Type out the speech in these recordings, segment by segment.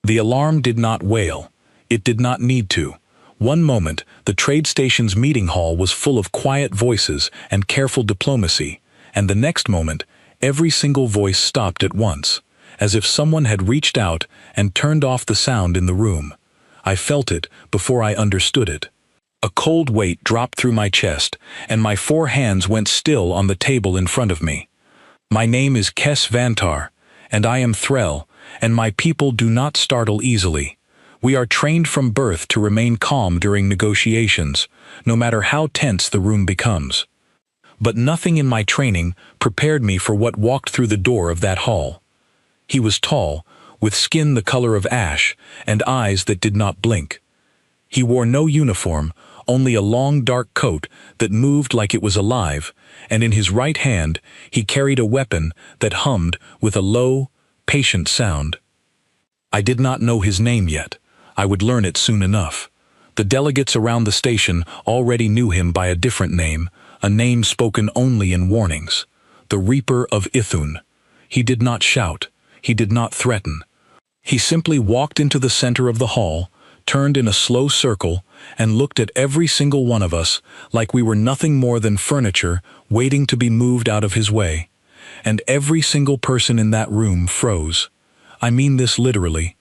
The alarm did not wail. It did not need to. One moment, the trade station's meeting hall was full of quiet voices and careful diplomacy, and the next moment, every single voice stopped at once, as if someone had reached out and turned off the sound in the room. I felt it before I understood it. A cold weight dropped through my chest, and my 4 hands went still on the table in front of me. My name is Kes Vantar, and I am Threll, and my people do not startle easily. We are trained from birth to remain calm during negotiations, no matter how tense the room becomes. But nothing in my training prepared me for what walked through the door of that hall. He was tall, with skin the color of ash, and eyes that did not blink. He wore no uniform, only a long dark coat that moved like it was alive, and in his right hand he carried a weapon that hummed with a low, patient sound. I did not know his name yet. I would learn it soon enough. The delegates around the station already knew him by a different name, a name spoken only in warnings. The Reaper of Ithun. He did not shout. He did not threaten. He simply walked into the center of the hall, turned in a slow circle, and looked at every single one of us like we were nothing more than furniture waiting to be moved out of his way. And every single person in that room froze. I mean this literally.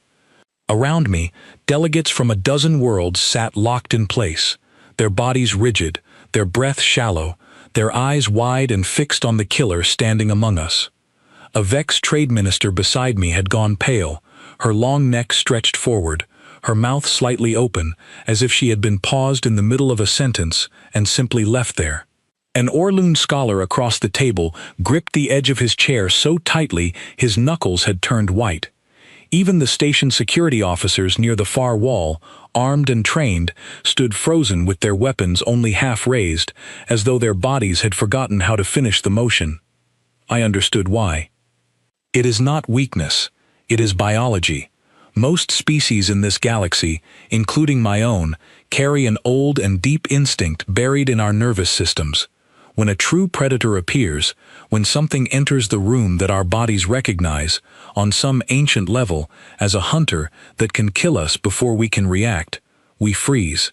Around me, delegates from a dozen worlds sat locked in place, their bodies rigid, their breath shallow, their eyes wide and fixed on the killer standing among us. A Vex trade minister beside me had gone pale, her long neck stretched forward, her mouth slightly open, as if she had been paused in the middle of a sentence and simply left there. An Orlun scholar across the table gripped the edge of his chair so tightly his knuckles had turned white. Even the station security officers near the far wall, armed and trained, stood frozen with their weapons only half raised, as though their bodies had forgotten how to finish the motion. I understood why. It is not weakness. It is biology. Most species in this galaxy, including my own, carry an old and deep instinct buried in our nervous systems. When a true predator appears, when something enters the room that our bodies recognize, on some ancient level, as a hunter that can kill us before we can react, we freeze.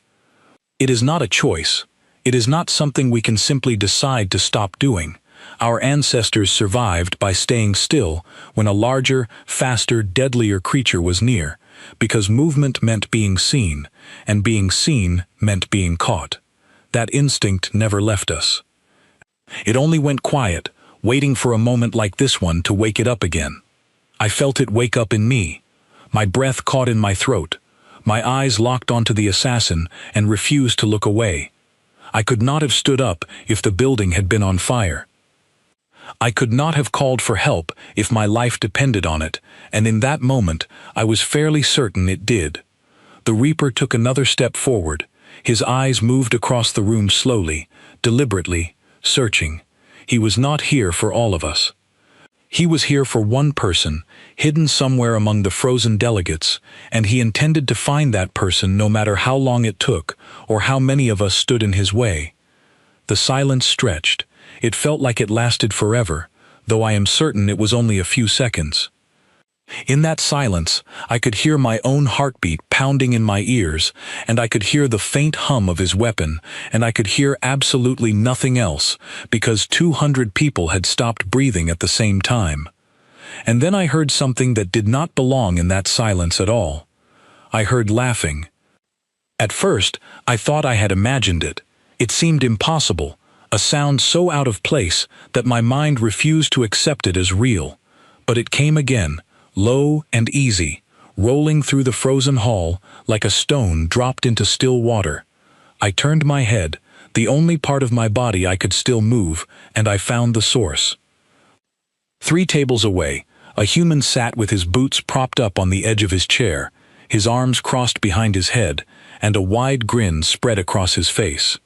It is not a choice. It is not something we can simply decide to stop doing. Our ancestors survived by staying still when a larger, faster, deadlier creature was near, because movement meant being seen, and being seen meant being caught. That instinct never left us. It only went quiet, waiting for a moment like this one to wake it up again. I felt it wake up in me. My breath caught in my throat. My eyes locked onto the assassin and refused to look away. I could not have stood up if the building had been on fire. I could not have called for help if my life depended on it, and in that moment I was fairly certain it did. The Reaper took another step forward. His eyes moved across the room slowly, deliberately, searching. He was not here for all of us. He was here for one person, hidden somewhere among the frozen delegates, and he intended to find that person no matter how long it took, or how many of us stood in his way. The silence stretched. It felt like it lasted forever, though I am certain it was only a few seconds. In that silence, I could hear my own heartbeat pounding in my ears, and I could hear the faint hum of his weapon, and I could hear absolutely nothing else, because 200 people had stopped breathing at the same time. And then I heard something that did not belong in that silence at all. I heard laughing. At first, I thought I had imagined it. It seemed impossible, a sound so out of place that my mind refused to accept it as real. But it came again, low and easy, rolling through the frozen hall like a stone dropped into still water. I turned my head, the only part of my body I could still move, and I found the source. 3 tables away, a human sat with his boots propped up on the edge of his chair, his arms crossed behind his head, and a wide grin spread across his face.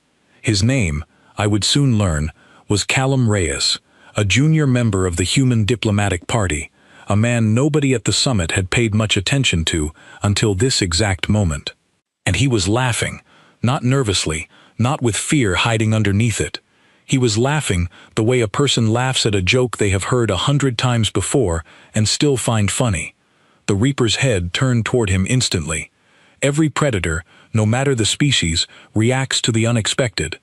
His name, I would soon learn, was Callum Reyes, a junior member of the Human Diplomatic Party, a man nobody at the summit had paid much attention to until this exact moment. And he was laughing, not nervously, not with fear hiding underneath it. He was laughing the way a person laughs at a joke they have heard 100 times before and still find funny. The Reaper's head turned toward him instantly. Every predator, no matter the species, reacts to the unexpected.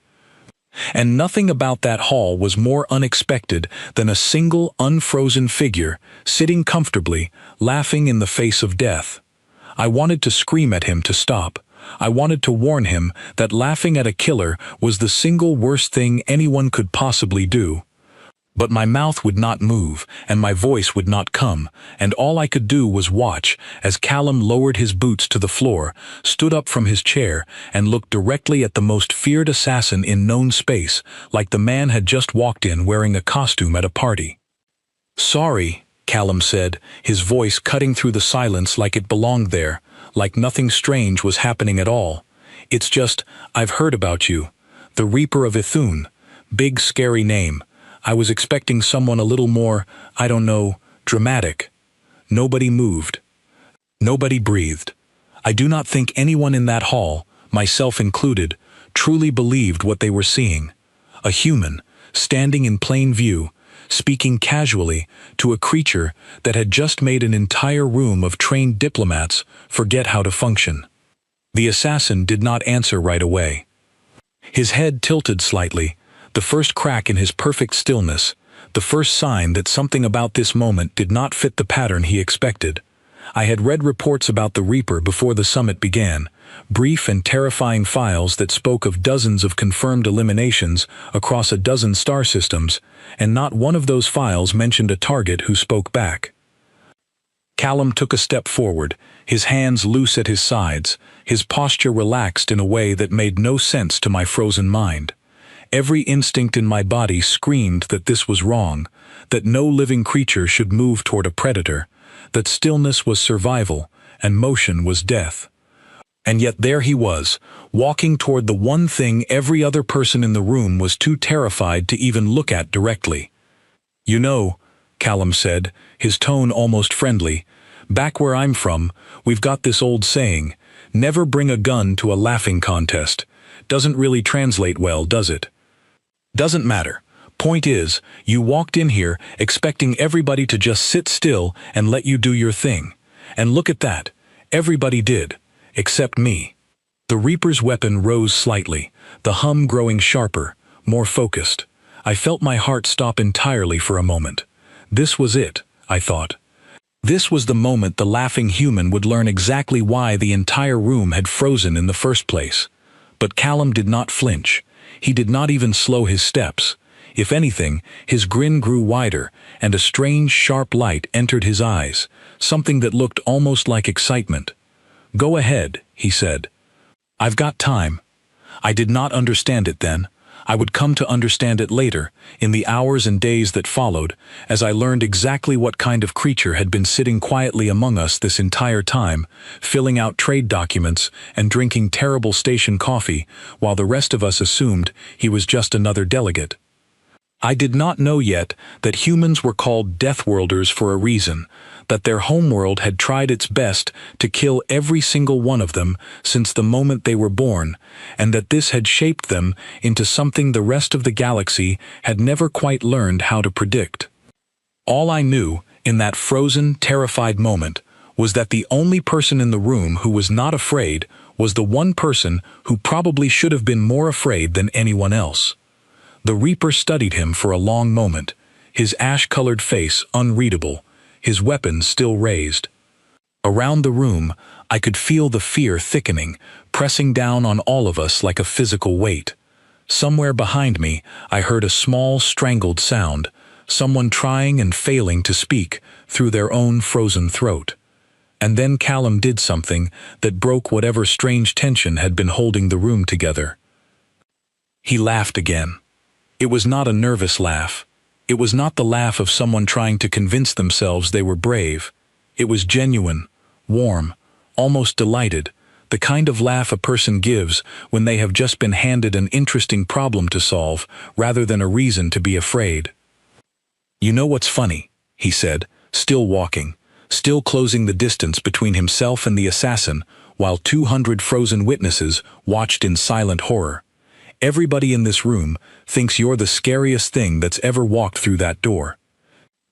And nothing about that hall was more unexpected than a single unfrozen figure sitting comfortably, laughing in the face of death. I wanted to scream at him to stop. I wanted to warn him that laughing at a killer was the single worst thing anyone could possibly do. But my mouth would not move, and my voice would not come, and all I could do was watch as Callum lowered his boots to the floor, stood up from his chair, and looked directly at the most feared assassin in known space, like the man had just walked in wearing a costume at a party. "Sorry," Callum said, his voice cutting through the silence like it belonged there, like nothing strange was happening at all. "It's just, I've heard about you. The Reaper of Ithun. Big scary name. I was expecting someone a little more, I don't know, dramatic." Nobody moved. Nobody breathed. I do not think anyone in that hall, myself included, truly believed what they were seeing. A human, standing in plain view, speaking casually to a creature that had just made an entire room of trained diplomats forget how to function. The assassin did not answer right away. His head tilted slightly, the first crack in his perfect stillness, the first sign that something about this moment did not fit the pattern he expected. I had read reports about the Reaper before the summit began, brief and terrifying files that spoke of dozens of confirmed eliminations across a dozen star systems, and not one of those files mentioned a target who spoke back. Callum took a step forward, his hands loose at his sides, his posture relaxed in a way that made no sense to my frozen mind. Every instinct in my body screamed that this was wrong, that no living creature should move toward a predator, that stillness was survival and motion was death. And yet there he was, walking toward the one thing every other person in the room was too terrified to even look at directly. "You know," Callum said, his tone almost friendly, "back where I'm from, we've got this old saying, never bring a gun to a laughing contest. Doesn't really translate well, does it? Doesn't matter. Point is, you walked in here expecting everybody to just sit still and let you do your thing. And look at that. Everybody did. Except me." The Reaper's weapon rose slightly, the hum growing sharper, more focused. I felt my heart stop entirely for a moment. This was it, I thought. This was the moment the laughing human would learn exactly why the entire room had frozen in the first place. But Callum did not flinch. He did not even slow his steps. If anything, his grin grew wider, and a strange, sharp light entered his eyes, something that looked almost like excitement. "Go ahead," he said. "I've got time." I did not understand it then. I would come to understand it later, in the hours and days that followed, as I learned exactly what kind of creature had been sitting quietly among us this entire time, filling out trade documents and drinking terrible station coffee, while the rest of us assumed he was just another delegate. I did not know yet that humans were called Deathworlders for a reason, that their homeworld had tried its best to kill every single one of them since the moment they were born, and that this had shaped them into something the rest of the galaxy had never quite learned how to predict. All I knew, in that frozen, terrified moment, was that the only person in the room who was not afraid was the one person who probably should have been more afraid than anyone else. The Reaper studied him for a long moment, his ash-colored face unreadable, his weapon still raised. Around the room, I could feel the fear thickening, pressing down on all of us like a physical weight. Somewhere behind me, I heard a small, strangled sound, someone trying and failing to speak through their own frozen throat. And then Callum did something that broke whatever strange tension had been holding the room together. He laughed again. It was not a nervous laugh. It was not the laugh of someone trying to convince themselves they were brave. It was genuine, warm, almost delighted, the kind of laugh a person gives when they have just been handed an interesting problem to solve rather than a reason to be afraid. "You know what's funny?" he said, still walking, still closing the distance between himself and the assassin, while 200 frozen witnesses watched in silent horror. "Everybody in this room thinks you're the scariest thing that's ever walked through that door.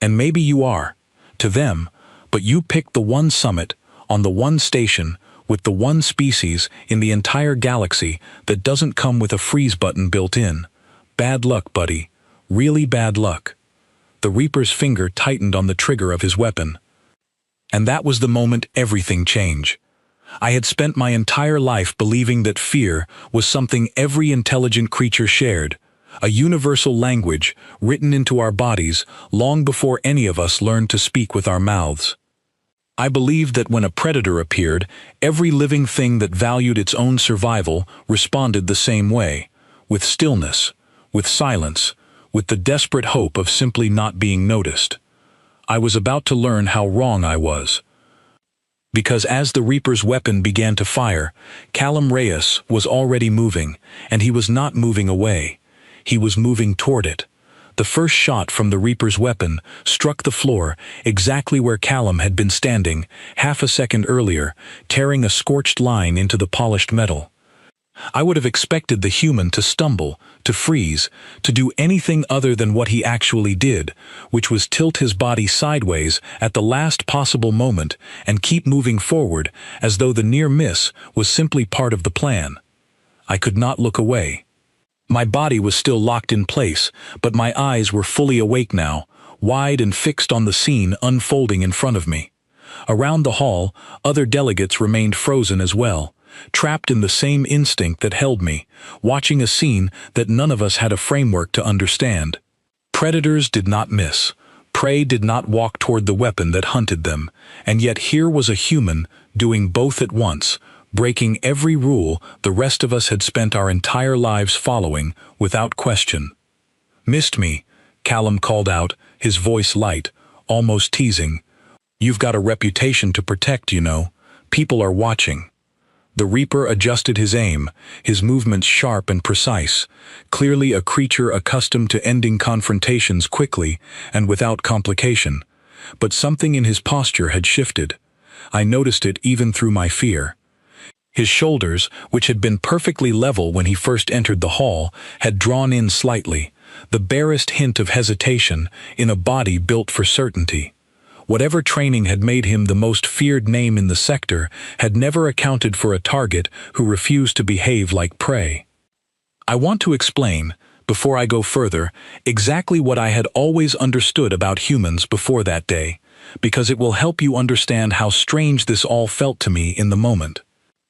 And maybe you are, to them, But you picked the one summit, on the one station, with the one species in the entire galaxy that doesn't come with a freeze button built in. Bad luck, buddy. Really bad luck." The Reaper's finger tightened on the trigger of his weapon. And that was the moment everything changed. I had spent my entire life believing that fear was something every intelligent creature shared, a universal language written into our bodies long before any of us learned to speak with our mouths. I believed that when a predator appeared, every living thing that valued its own survival responded the same way, with stillness, with silence, with the desperate hope of simply not being noticed. I was about to learn how wrong I was. Because as the Reaper's weapon began to fire, Callum Reyes was already moving, and he was not moving away. He was moving toward it. The first shot from the Reaper's weapon struck the floor exactly where Callum had been standing half a second earlier, tearing a scorched line into the polished metal. I would have expected the human to stumble, to freeze, to do anything other than what he actually did, which was tilt his body sideways at the last possible moment and keep moving forward as though the near miss was simply part of the plan. I could not look away. My body was still locked in place, but my eyes were fully awake now, wide and fixed on the scene unfolding in front of me. Around the hall, other delegates remained frozen as well, trapped in the same instinct that held me, watching a scene that none of us had a framework to understand. Predators did not miss. Prey did not walk toward the weapon that hunted them, and yet here was a human doing both at once, breaking every rule the rest of us had spent our entire lives following without question. "Missed me," Callum called out, his voice light, almost teasing. "You've got a reputation to protect, you know. People are watching." The Reaper adjusted his aim, his movements sharp and precise, clearly a creature accustomed to ending confrontations quickly and without complication. But something in his posture had shifted. I noticed it even through my fear. His shoulders, which had been perfectly level when he first entered the hall, had drawn in slightly, the barest hint of hesitation in a body built for certainty. Whatever training had made him the most feared name in the sector had never accounted for a target who refused to behave like prey. I want to explain, before I go further, exactly what I had always understood about humans before that day, because it will help you understand how strange this all felt to me in the moment.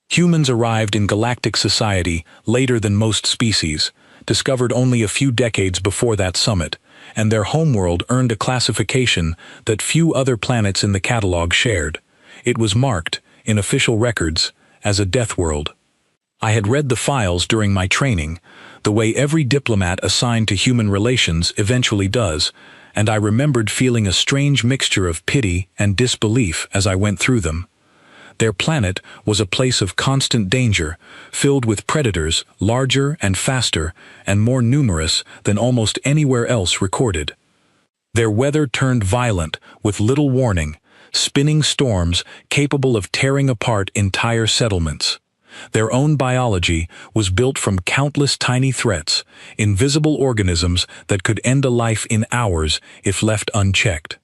Humans arrived in galactic society later than most species, discovered only a few decades before that summit, and their homeworld earned a classification that few other planets in the catalog shared. It was marked, in official records, as a death world. I had read the files during my training, the way every diplomat assigned to human relations eventually does, and I remembered feeling a strange mixture of pity and disbelief as I went through them. Their planet was a place of constant danger, filled with predators larger and faster and more numerous than almost anywhere else recorded. Their weather turned violent with little warning, spinning storms capable of tearing apart entire settlements. Their own biology was built from countless tiny threats, invisible organisms that could end a life in hours if left unchecked.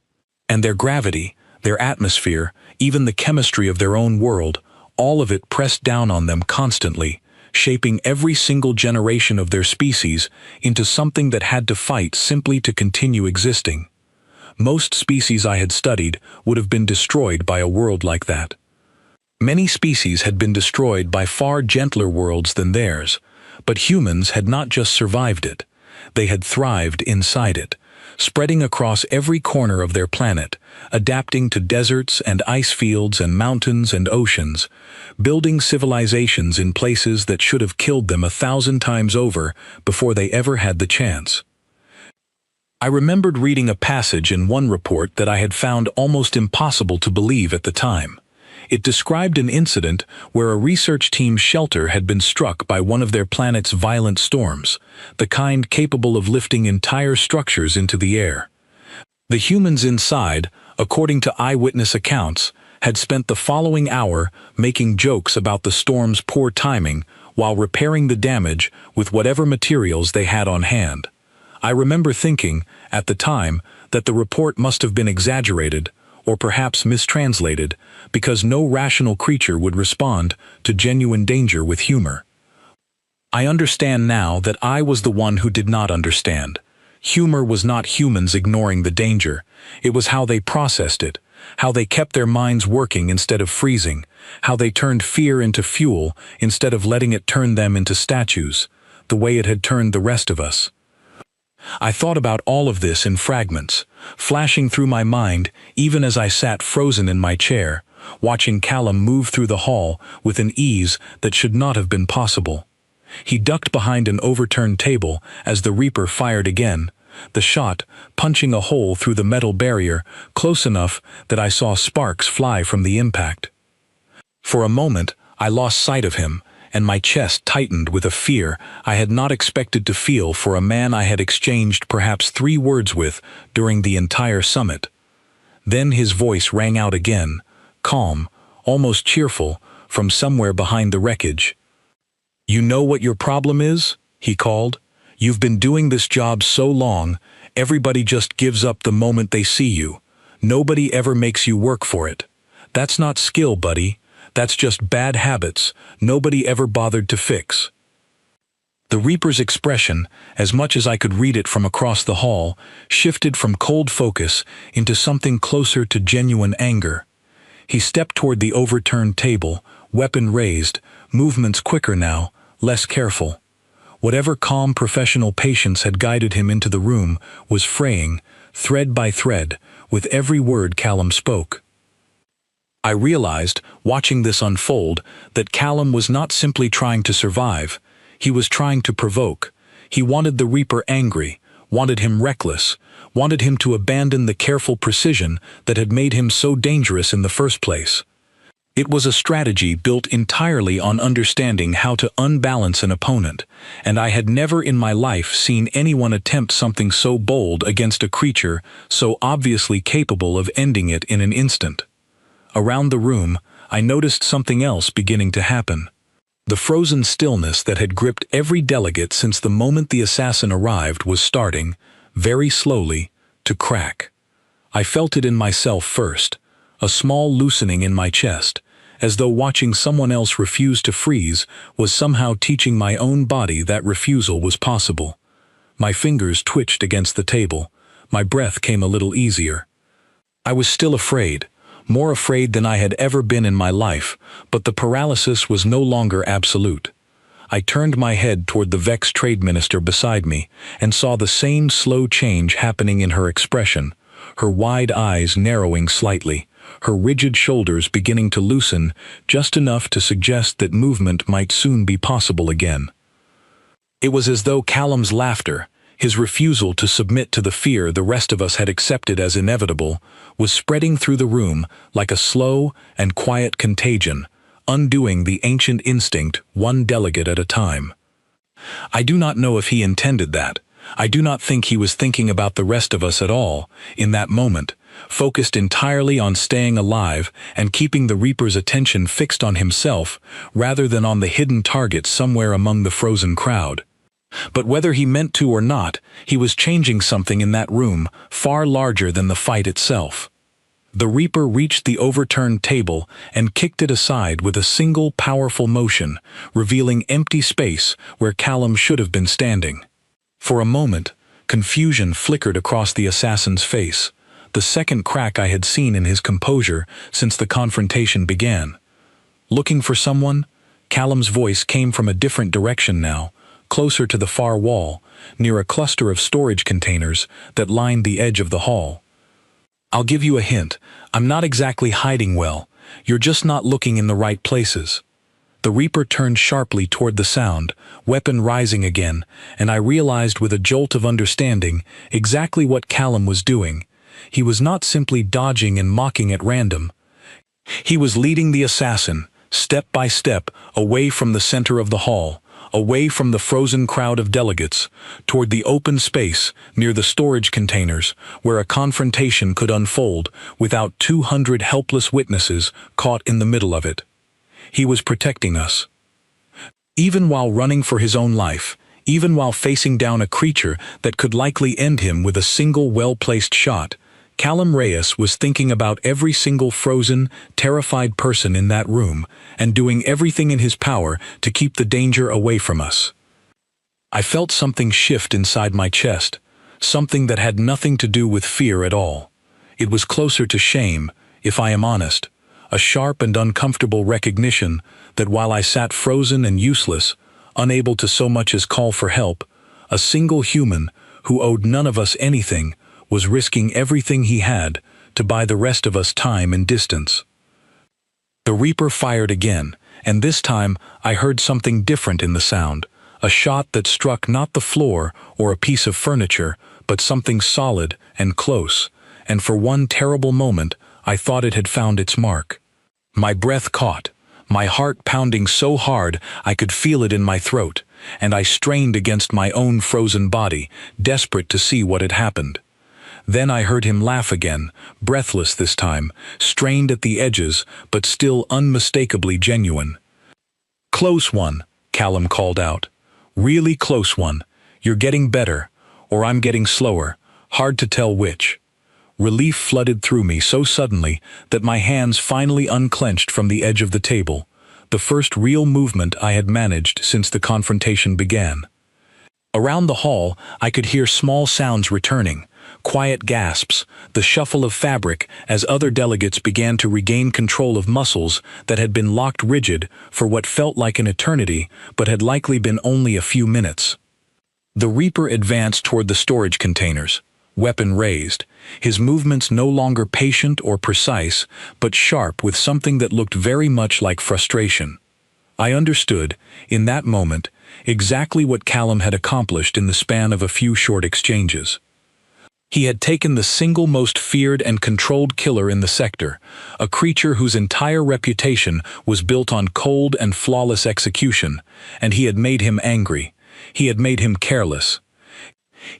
And their gravity, their atmosphere, even the chemistry of their own world, all of it pressed down on them constantly, shaping every single generation of their species into something that had to fight simply to continue existing. Most species I had studied would have been destroyed by a world like that. Many species had been destroyed by far gentler worlds than theirs, but humans had not just survived it, they had thrived inside it, spreading across every corner of their planet, adapting to deserts and ice fields and mountains and oceans, building civilizations in places that should have killed them 1,000 times over before they ever had the chance. I remembered reading a passage in one report that I had found almost impossible to believe at the time. It described an incident where a research team's shelter had been struck by one of their planet's violent storms, the kind capable of lifting entire structures into the air. The humans inside, according to eyewitness accounts, had spent the following hour making jokes about the storm's poor timing while repairing the damage with whatever materials they had on hand. I remember thinking, at the time, that the report must have been exaggerated, or perhaps mistranslated, because no rational creature would respond to genuine danger with humor. I understand now that I was the one who did not understand. Humor was not humans ignoring the danger. It was how they processed it, how they kept their minds working instead of freezing, how they turned fear into fuel instead of letting it turn them into statues, the way it had turned the rest of us. I thought about all of this in fragments, flashing through my mind even as I sat frozen in my chair, watching Callum move through the hall with an ease that should not have been possible. He ducked behind an overturned table as the Reaper fired again, the shot punching a hole through the metal barrier close enough that I saw sparks fly from the impact. For a moment, I lost sight of him, and my chest tightened with a fear I had not expected to feel for a man I had exchanged perhaps 3 words with during the entire summit. Then his voice rang out again, calm, almost cheerful, from somewhere behind the wreckage. "You know what your problem is?" he called. "You've been doing this job so long, everybody just gives up the moment they see you. Nobody ever makes you work for it. That's not skill, buddy. That's just bad habits nobody ever bothered to fix." The Reaper's expression, as much as I could read it from across the hall, shifted from cold focus into something closer to genuine anger. He stepped toward the overturned table, weapon raised, movements quicker now, less careful. Whatever calm professional patience had guided him into the room was fraying, thread by thread, with every word Callum spoke. I realized, watching this unfold, that Callum was not simply trying to survive. He was trying to provoke. He wanted the Reaper angry, wanted him reckless, wanted him to abandon the careful precision that had made him so dangerous in the first place. It was a strategy built entirely on understanding how to unbalance an opponent, and I had never in my life seen anyone attempt something so bold against a creature so obviously capable of ending it in an instant. Around the room, I noticed something else beginning to happen. The frozen stillness that had gripped every delegate since the moment the assassin arrived was starting, very slowly, to crack. I felt it in myself first, a small loosening in my chest, as though watching someone else refuse to freeze was somehow teaching my own body that refusal was possible. My fingers twitched against the table. My breath came a little easier. I was still afraid, more afraid than I had ever been in my life, but the paralysis was no longer absolute. I turned my head toward the vexed trade minister beside me and saw the same slow change happening in her expression, her wide eyes narrowing slightly, her rigid shoulders beginning to loosen just enough to suggest that movement might soon be possible again. It was as though Callum's laughter, his refusal to submit to the fear the rest of us had accepted as inevitable, was spreading through the room like a slow and quiet contagion, undoing the ancient instinct one delegate at a time. I do not know if he intended that. I do not think he was thinking about the rest of us at all, in that moment, focused entirely on staying alive and keeping the Reaper's attention fixed on himself rather than on the hidden target somewhere among the frozen crowd. But whether he meant to or not, he was changing something in that room far larger than the fight itself. The Reaper reached the overturned table and kicked it aside with a single powerful motion, revealing empty space where Callum should have been standing. For a moment, confusion flickered across the assassin's face, the second crack I had seen in his composure since the confrontation began. "Looking for someone?" Callum's voice came from a different direction now, closer to the far wall, near a cluster of storage containers that lined the edge of the hall. "I'll give you a hint. I'm not exactly hiding well. You're just not looking in the right places." The Reaper turned sharply toward the sound, weapon rising again, and I realized with a jolt of understanding exactly what Callum was doing. He was not simply dodging and mocking at random. He was leading the assassin, step by step, away from the center of the hall, away from the frozen crowd of delegates, toward the open space near the storage containers where a confrontation could unfold without 200 helpless witnesses caught in the middle of it. He was protecting us. Even while running for his own life, even while facing down a creature that could likely end him with a single well-placed shot, Callum Reyes was thinking about every single frozen, terrified person in that room and doing everything in his power to keep the danger away from us. I felt something shift inside my chest, something that had nothing to do with fear at all. It was closer to shame, if I am honest, a sharp and uncomfortable recognition that while I sat frozen and useless, unable to so much as call for help, a single human who owed none of us anything was risking everything he had to buy the rest of us time and distance. The Reaper fired again, and this time I heard something different in the sound, a shot that struck not the floor or a piece of furniture, but something solid and close, and for one terrible moment I thought it had found its mark. My breath caught, my heart pounding so hard I could feel it in my throat, and I strained against my own frozen body, desperate to see what had happened. Then I heard him laugh again, breathless this time, strained at the edges, but still unmistakably genuine. "Close one," Callum called out. "Really close one. You're getting better, or I'm getting slower, hard to tell which." Relief flooded through me so suddenly that my hands finally unclenched from the edge of the table, the first real movement I had managed since the confrontation began. Around the hall, I could hear small sounds returning, quiet gasps, the shuffle of fabric as other delegates began to regain control of muscles that had been locked rigid for what felt like an eternity but had likely been only a few minutes. The Reaper advanced toward the storage containers, weapon raised, his movements no longer patient or precise, but sharp with something that looked very much like frustration. I understood, in that moment, exactly what Callum had accomplished in the span of a few short exchanges. He had taken the single most feared and controlled killer in the sector, a creature whose entire reputation was built on cold and flawless execution, and he had made him angry. He had made him careless.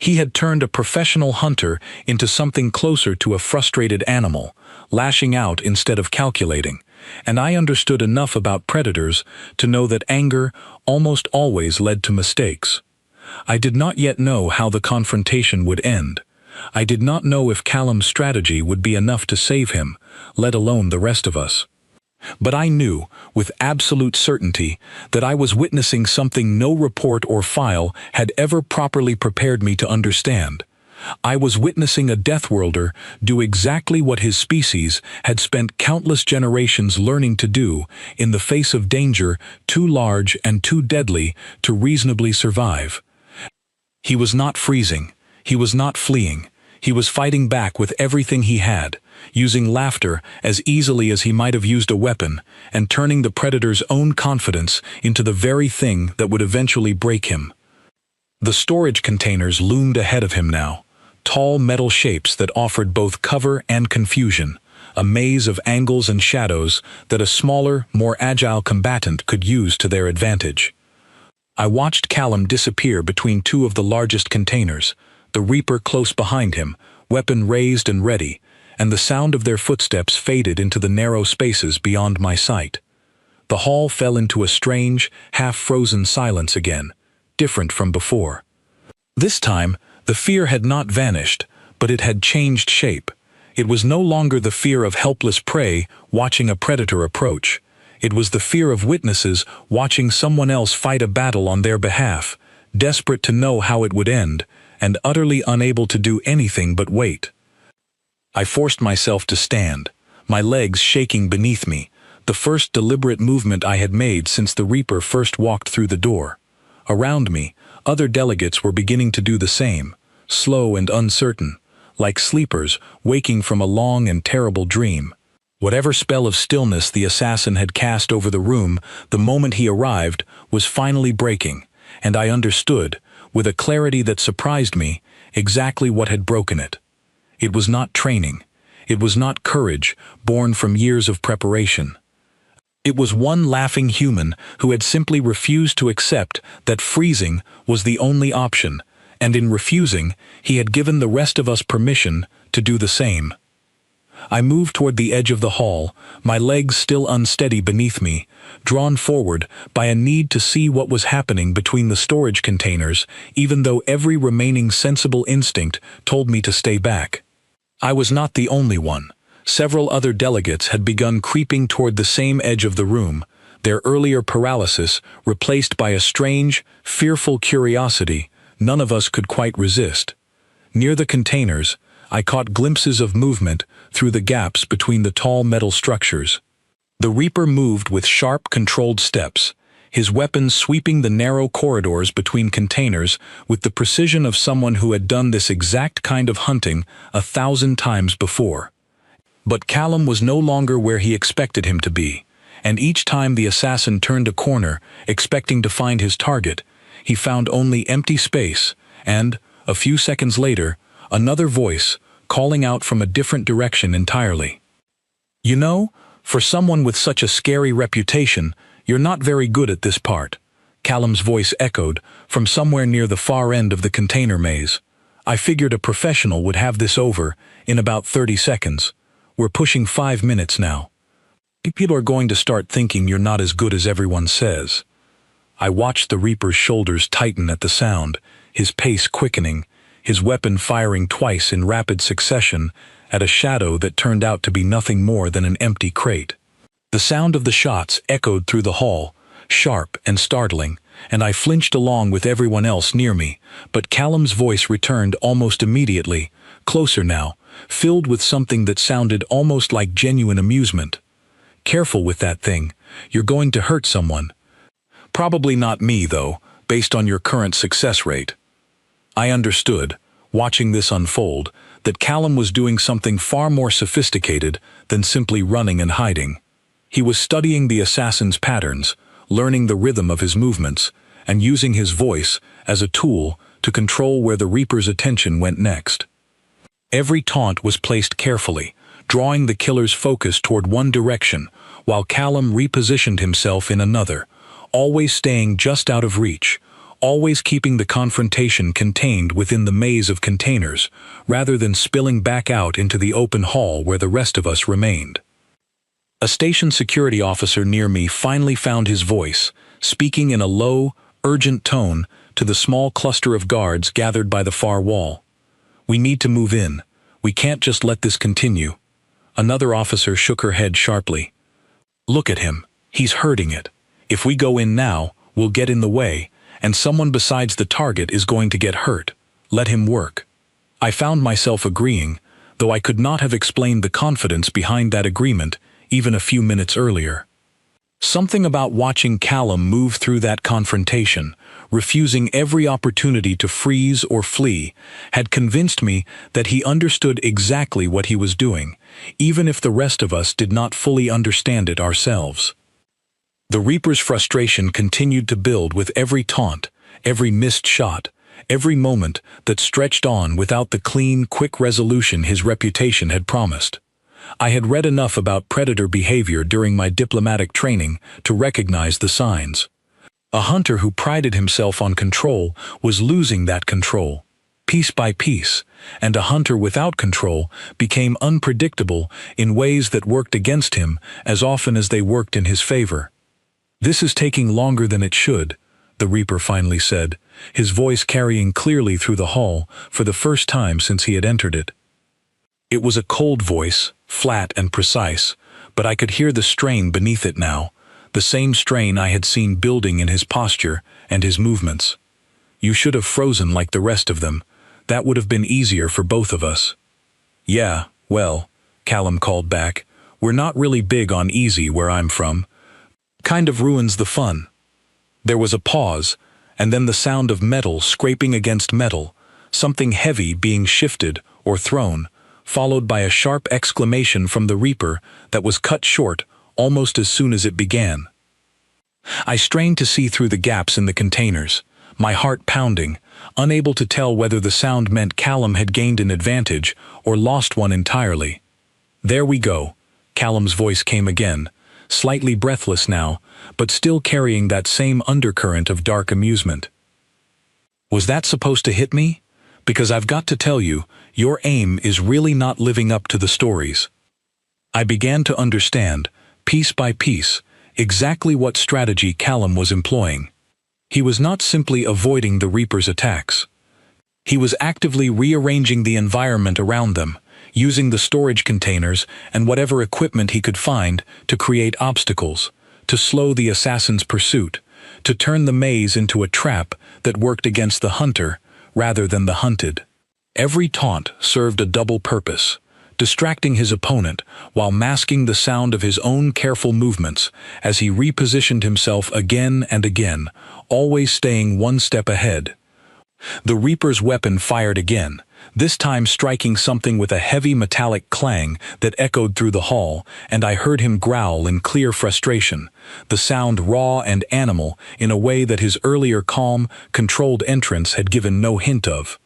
He had turned a professional hunter into something closer to a frustrated animal, lashing out instead of calculating, and I understood enough about predators to know that anger almost always led to mistakes. I did not yet know how the confrontation would end. I did not know if Callum's strategy would be enough to save him, let alone the rest of us. But I knew, with absolute certainty, that I was witnessing something no report or file had ever properly prepared me to understand. I was witnessing a Deathworlder do exactly what his species had spent countless generations learning to do in the face of danger too large and too deadly to reasonably survive. He was not freezing. He was not fleeing. He was fighting back with everything he had, using laughter as easily as he might have used a weapon, and turning the predator's own confidence into the very thing that would eventually break him. The storage containers loomed ahead of him now, tall metal shapes that offered both cover and confusion, a maze of angles and shadows that a smaller, more agile combatant could use to their advantage. I watched Callum disappear between two of the largest containers, the Reaper close behind him, weapon raised and ready, and the sound of their footsteps faded into the narrow spaces beyond my sight. The hall fell into a strange, half-frozen silence again, different from before. This time, the fear had not vanished, but it had changed shape. It was no longer the fear of helpless prey watching a predator approach. It was the fear of witnesses watching someone else fight a battle on their behalf, desperate to know how it would end, and utterly unable to do anything but wait. I forced myself to stand, my legs shaking beneath me, the first deliberate movement I had made since the Reaper first walked through the door. Around me, other delegates were beginning to do the same, slow and uncertain, like sleepers waking from a long and terrible dream. Whatever spell of stillness the assassin had cast over the room the moment he arrived was finally breaking, and I understood, with a clarity that surprised me, exactly what had broken it. It was not training. It was not courage, born from years of preparation. It was one laughing human who had simply refused to accept that freezing was the only option, and in refusing, he had given the rest of us permission to do the same. I moved toward the edge of the hall, my legs still unsteady beneath me, drawn forward by a need to see what was happening between the storage containers, even though every remaining sensible instinct told me to stay back. I was not the only one. Several other delegates had begun creeping toward the same edge of the room, their earlier paralysis replaced by a strange, fearful curiosity none of us could quite resist. Near the containers, I caught glimpses of movement through the gaps between the tall metal structures. The Reaper moved with sharp, controlled steps, his weapons sweeping the narrow corridors between containers with the precision of someone who had done this exact kind of hunting 1,000 times before. But Callum was no longer where he expected him to be, and each time the assassin turned a corner, expecting to find his target, he found only empty space, and, a few seconds later, another voice, calling out from a different direction entirely. "You know, for someone with such a scary reputation, you're not very good at this part," Callum's voice echoed from somewhere near the far end of the container maze. "I figured a professional would have this over in about 30 seconds. We're pushing 5 minutes now. People are going to start thinking you're not as good as everyone says." I watched the Reaper's shoulders tighten at the sound, his pace quickening, his weapon firing twice in rapid succession at a shadow that turned out to be nothing more than an empty crate. The sound of the shots echoed through the hall, sharp and startling, and I flinched along with everyone else near me, but Callum's voice returned almost immediately, closer now, filled with something that sounded almost like genuine amusement. "Careful with that thing. You're going to hurt someone. Probably not me, though, based on your current success rate." I understood, watching this unfold, that Callum was doing something far more sophisticated than simply running and hiding. He was studying the assassin's patterns, learning the rhythm of his movements, and using his voice as a tool to control where the Reaper's attention went next. Every taunt was placed carefully, drawing the killer's focus toward one direction, while Callum repositioned himself in another, always staying just out of reach, always keeping the confrontation contained within the maze of containers, rather than spilling back out into the open hall where the rest of us remained. A station security officer near me finally found his voice, speaking in a low, urgent tone to the small cluster of guards gathered by the far wall. "We need to move in. We can't just let this continue." Another officer shook her head sharply. "Look at him. He's hurting it. If we go in now, we'll get in the way, and someone besides the target is going to get hurt. Let him work." I found myself agreeing, though I could not have explained the confidence behind that agreement even a few minutes earlier. Something about watching Callum move through that confrontation, refusing every opportunity to freeze or flee, had convinced me that he understood exactly what he was doing, even if the rest of us did not fully understand it ourselves. The Reaper's frustration continued to build with every taunt, every missed shot, every moment that stretched on without the clean, quick resolution his reputation had promised. I had read enough about predator behavior during my diplomatic training to recognize the signs. A hunter who prided himself on control was losing that control, piece by piece, and a hunter without control became unpredictable in ways that worked against him as often as they worked in his favor. "This is taking longer than it should," the Reaper finally said, his voice carrying clearly through the hall for the first time since he had entered it. It was a cold voice, flat and precise, but I could hear the strain beneath it now, the same strain I had seen building in his posture and his movements. "You should have frozen like the rest of them. That would have been easier for both of us." "Yeah, well," Callum called back, "we're not really big on easy where I'm from. Kind of ruins the fun." There was a pause, and then the sound of metal scraping against metal, something heavy being shifted or thrown, followed by a sharp exclamation from the Reaper that was cut short almost as soon as it began. I strained to see through the gaps in the containers, my heart pounding, unable to tell whether the sound meant Callum had gained an advantage or lost one entirely. "There we go," Callum's voice came again, slightly breathless now, but still carrying that same undercurrent of dark amusement. "Was that supposed to hit me? Because I've got to tell you, your aim is really not living up to the stories." I began to understand, piece by piece, exactly what strategy Callum was employing. He was not simply avoiding the Reaper's attacks. He was actively rearranging the environment around them, using the storage containers and whatever equipment he could find to create obstacles, to slow the assassin's pursuit, to turn the maze into a trap that worked against the hunter rather than the hunted. Every taunt served a double purpose, distracting his opponent while masking the sound of his own careful movements as he repositioned himself again and again, always staying one step ahead. The Reaper's weapon fired again, this time striking something with a heavy metallic clang that echoed through the hall, and I heard him growl in clear frustration, the sound raw and animal in a way that his earlier calm, controlled entrance had given no hint of.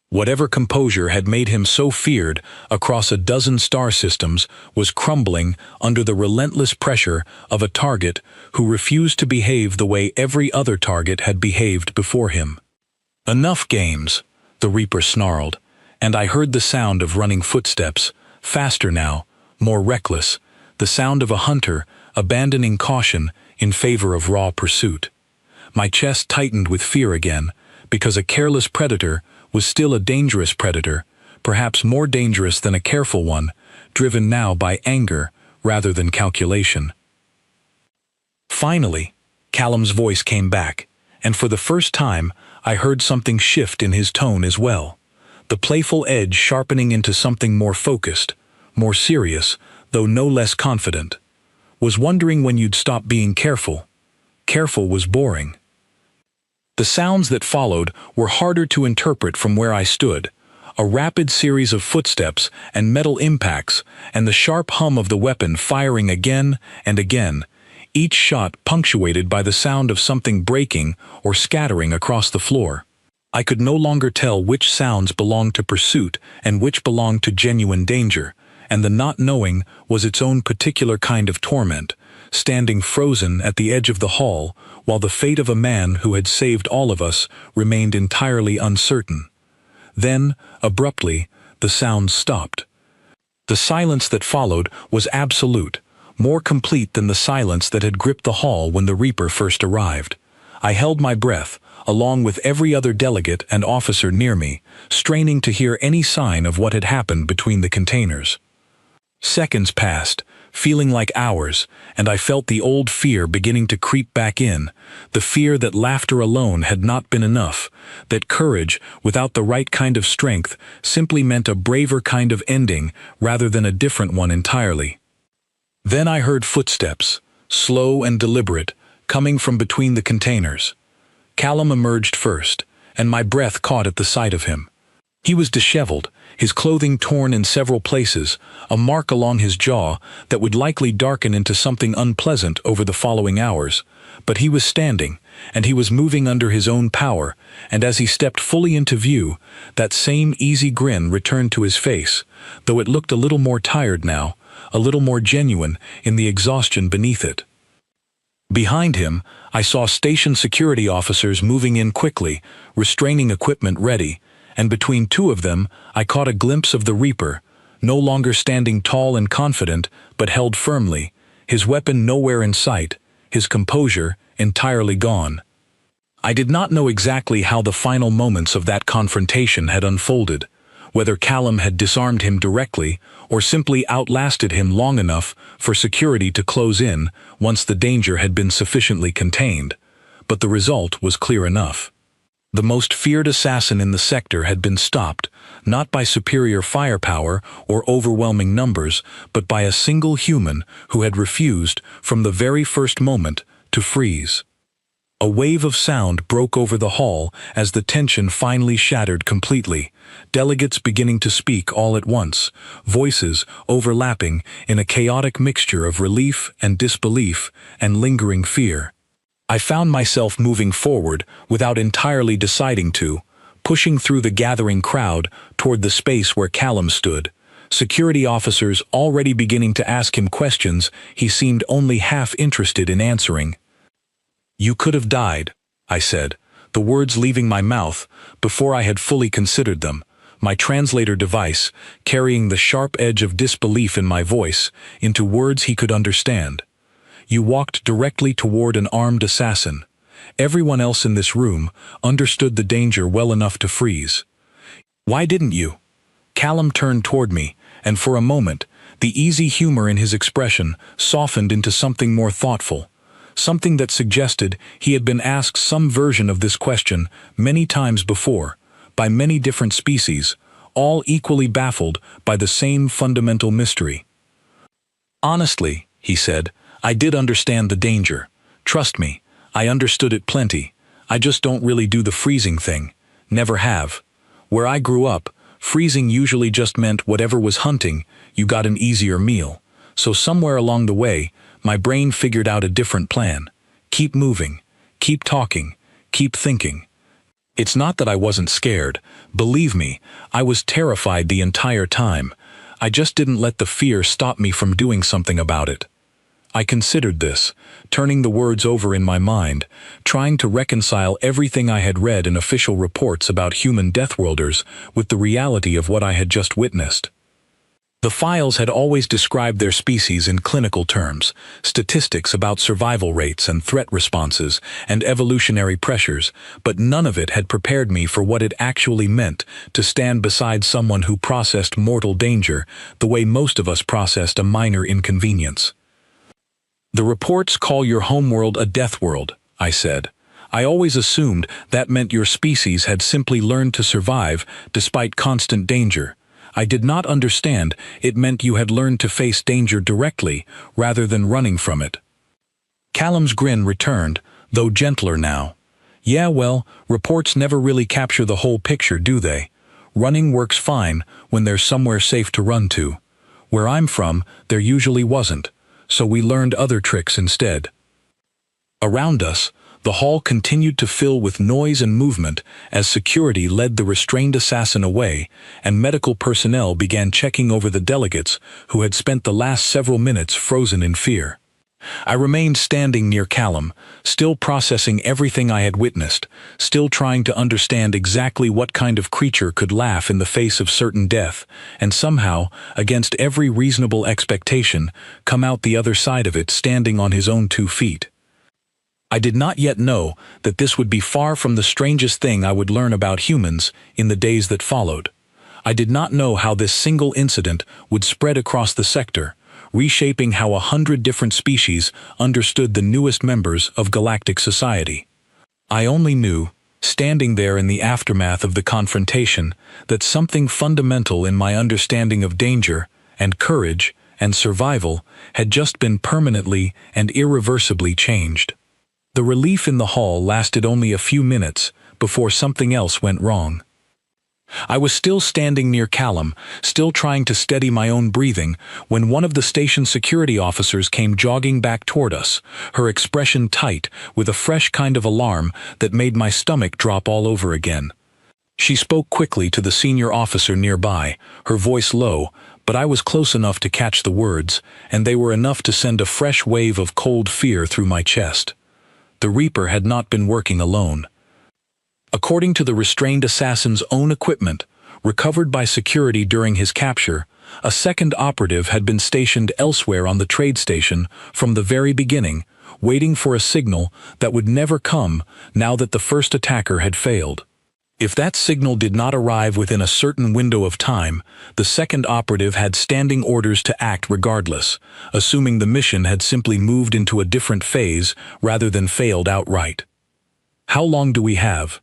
Whatever composure had made him so feared across a dozen star systems was crumbling under the relentless pressure of a target who refused to behave the way every other target had behaved before him. "Enough games," the Reaper snarled, and I heard the sound of running footsteps, faster now, more reckless, the sound of a hunter abandoning caution in favor of raw pursuit. My chest tightened with fear again, because a careless predator was still a dangerous predator, perhaps more dangerous than a careful one, driven now by anger rather than calculation. Finally, Callum's voice came back, and for the first time I heard something shift in his tone as well, the playful edge sharpening into something more focused, more serious, though no less confident. "Was wondering when you'd stop being careful. Careful was boring." The sounds that followed were harder to interpret from where I stood, a rapid series of footsteps and metal impacts, and the sharp hum of the weapon firing again and again, each shot punctuated by the sound of something breaking or scattering across the floor. I could no longer tell which sounds belonged to pursuit and which belonged to genuine danger, and the not knowing was its own particular kind of torment, standing frozen at the edge of the hall while the fate of a man who had saved all of us remained entirely uncertain. Then, abruptly, the sounds stopped. The silence that followed was absolute, more complete than the silence that had gripped the hall when the Reaper first arrived. I held my breath, along with every other delegate and officer near me, straining to hear any sign of what had happened between the containers. Seconds passed, feeling like hours, and I felt the old fear beginning to creep back in, the fear that laughter alone had not been enough, that courage, without the right kind of strength, simply meant a braver kind of ending rather than a different one entirely. Then I heard footsteps, slow and deliberate, coming from between the containers. Callum emerged first, and my breath caught at the sight of him. He was disheveled, his clothing torn in several places, a mark along his jaw that would likely darken into something unpleasant over the following hours. But he was standing, and he was moving under his own power, and as he stepped fully into view, that same easy grin returned to his face, though it looked a little more tired now, a little more genuine in the exhaustion beneath it. Behind him, I saw station security officers moving in quickly, restraining equipment ready, and between two of them I caught a glimpse of the Reaper, no longer standing tall and confident, but held firmly, his weapon nowhere in sight, his composure entirely gone. I did not know exactly how the final moments of that confrontation had unfolded, whether Callum had disarmed him directly or simply outlasted him long enough for security to close in once the danger had been sufficiently contained, but the result was clear enough. The most feared assassin in the sector had been stopped, not by superior firepower or overwhelming numbers, but by a single human who had refused, from the very first moment, to freeze. A wave of sound broke over the hall as the tension finally shattered completely, delegates beginning to speak all at once, voices overlapping in a chaotic mixture of relief and disbelief and lingering fear. I found myself moving forward without entirely deciding to, pushing through the gathering crowd toward the space where Callum stood, security officers already beginning to ask him questions he seemed only half interested in answering. "You could have died," I said, the words leaving my mouth before I had fully considered them, my translator device carrying the sharp edge of disbelief in my voice into words he could understand. "You walked directly toward an armed assassin. Everyone else in this room understood the danger well enough to freeze. Why didn't you?" Callum turned toward me, and for a moment, the easy humor in his expression softened into something more thoughtful, something that suggested he had been asked some version of this question many times before, by many different species, all equally baffled by the same fundamental mystery. "Honestly," he said, "I did understand the danger. Trust me, I understood it plenty. I just don't really do the freezing thing. Never have. Where I grew up, freezing usually just meant whatever was hunting, you got an easier meal. So somewhere along the way, my brain figured out a different plan. Keep moving, keep talking, keep thinking. It's not that I wasn't scared. Believe me, I was terrified the entire time. I just didn't let the fear stop me from doing something about it." I considered this, turning the words over in my mind, trying to reconcile everything I had read in official reports about human deathworlders with the reality of what I had just witnessed. The files had always described their species in clinical terms, statistics about survival rates and threat responses and evolutionary pressures, but none of it had prepared me for what it actually meant to stand beside someone who processed mortal danger the way most of us processed a minor inconvenience. "The reports call your homeworld a death world," I said. "I always assumed that meant your species had simply learned to survive despite constant danger. I did not understand it meant you had learned to face danger directly rather than running from it." Callum's grin returned, though gentler now. "Yeah, well, reports never really capture the whole picture, do they? Running works fine when there's somewhere safe to run to. Where I'm from, there usually wasn't, so we learned other tricks instead." Around us, the hall continued to fill with noise and movement as security led the restrained assassin away and medical personnel began checking over the delegates who had spent the last several minutes frozen in fear. I remained standing near Callum, still processing everything I had witnessed, still trying to understand exactly what kind of creature could laugh in the face of certain death, and somehow, against every reasonable expectation, come out the other side of it standing on his own 2 feet. I did not yet know that this would be far from the strangest thing I would learn about humans in the days that followed. I did not know how this single incident would spread across the sector, reshaping how 100 different species understood the newest members of galactic society. I only knew, standing there in the aftermath of the confrontation, that something fundamental in my understanding of danger and courage and survival had just been permanently and irreversibly changed. The relief in the hall lasted only a few minutes before something else went wrong. I was still standing near Callum, still trying to steady my own breathing, when one of the station security officers came jogging back toward us, her expression tight with a fresh kind of alarm that made my stomach drop all over again. She spoke quickly to the senior officer nearby, her voice low, but I was close enough to catch the words, and they were enough to send a fresh wave of cold fear through my chest. The Reaper had not been working alone. According to the restrained assassin's own equipment, recovered by security during his capture, a second operative had been stationed elsewhere on the trade station from the very beginning, waiting for a signal that would never come now that the first attacker had failed. If that signal did not arrive within a certain window of time, the second operative had standing orders to act regardless, assuming the mission had simply moved into a different phase rather than failed outright. "How long do we have?"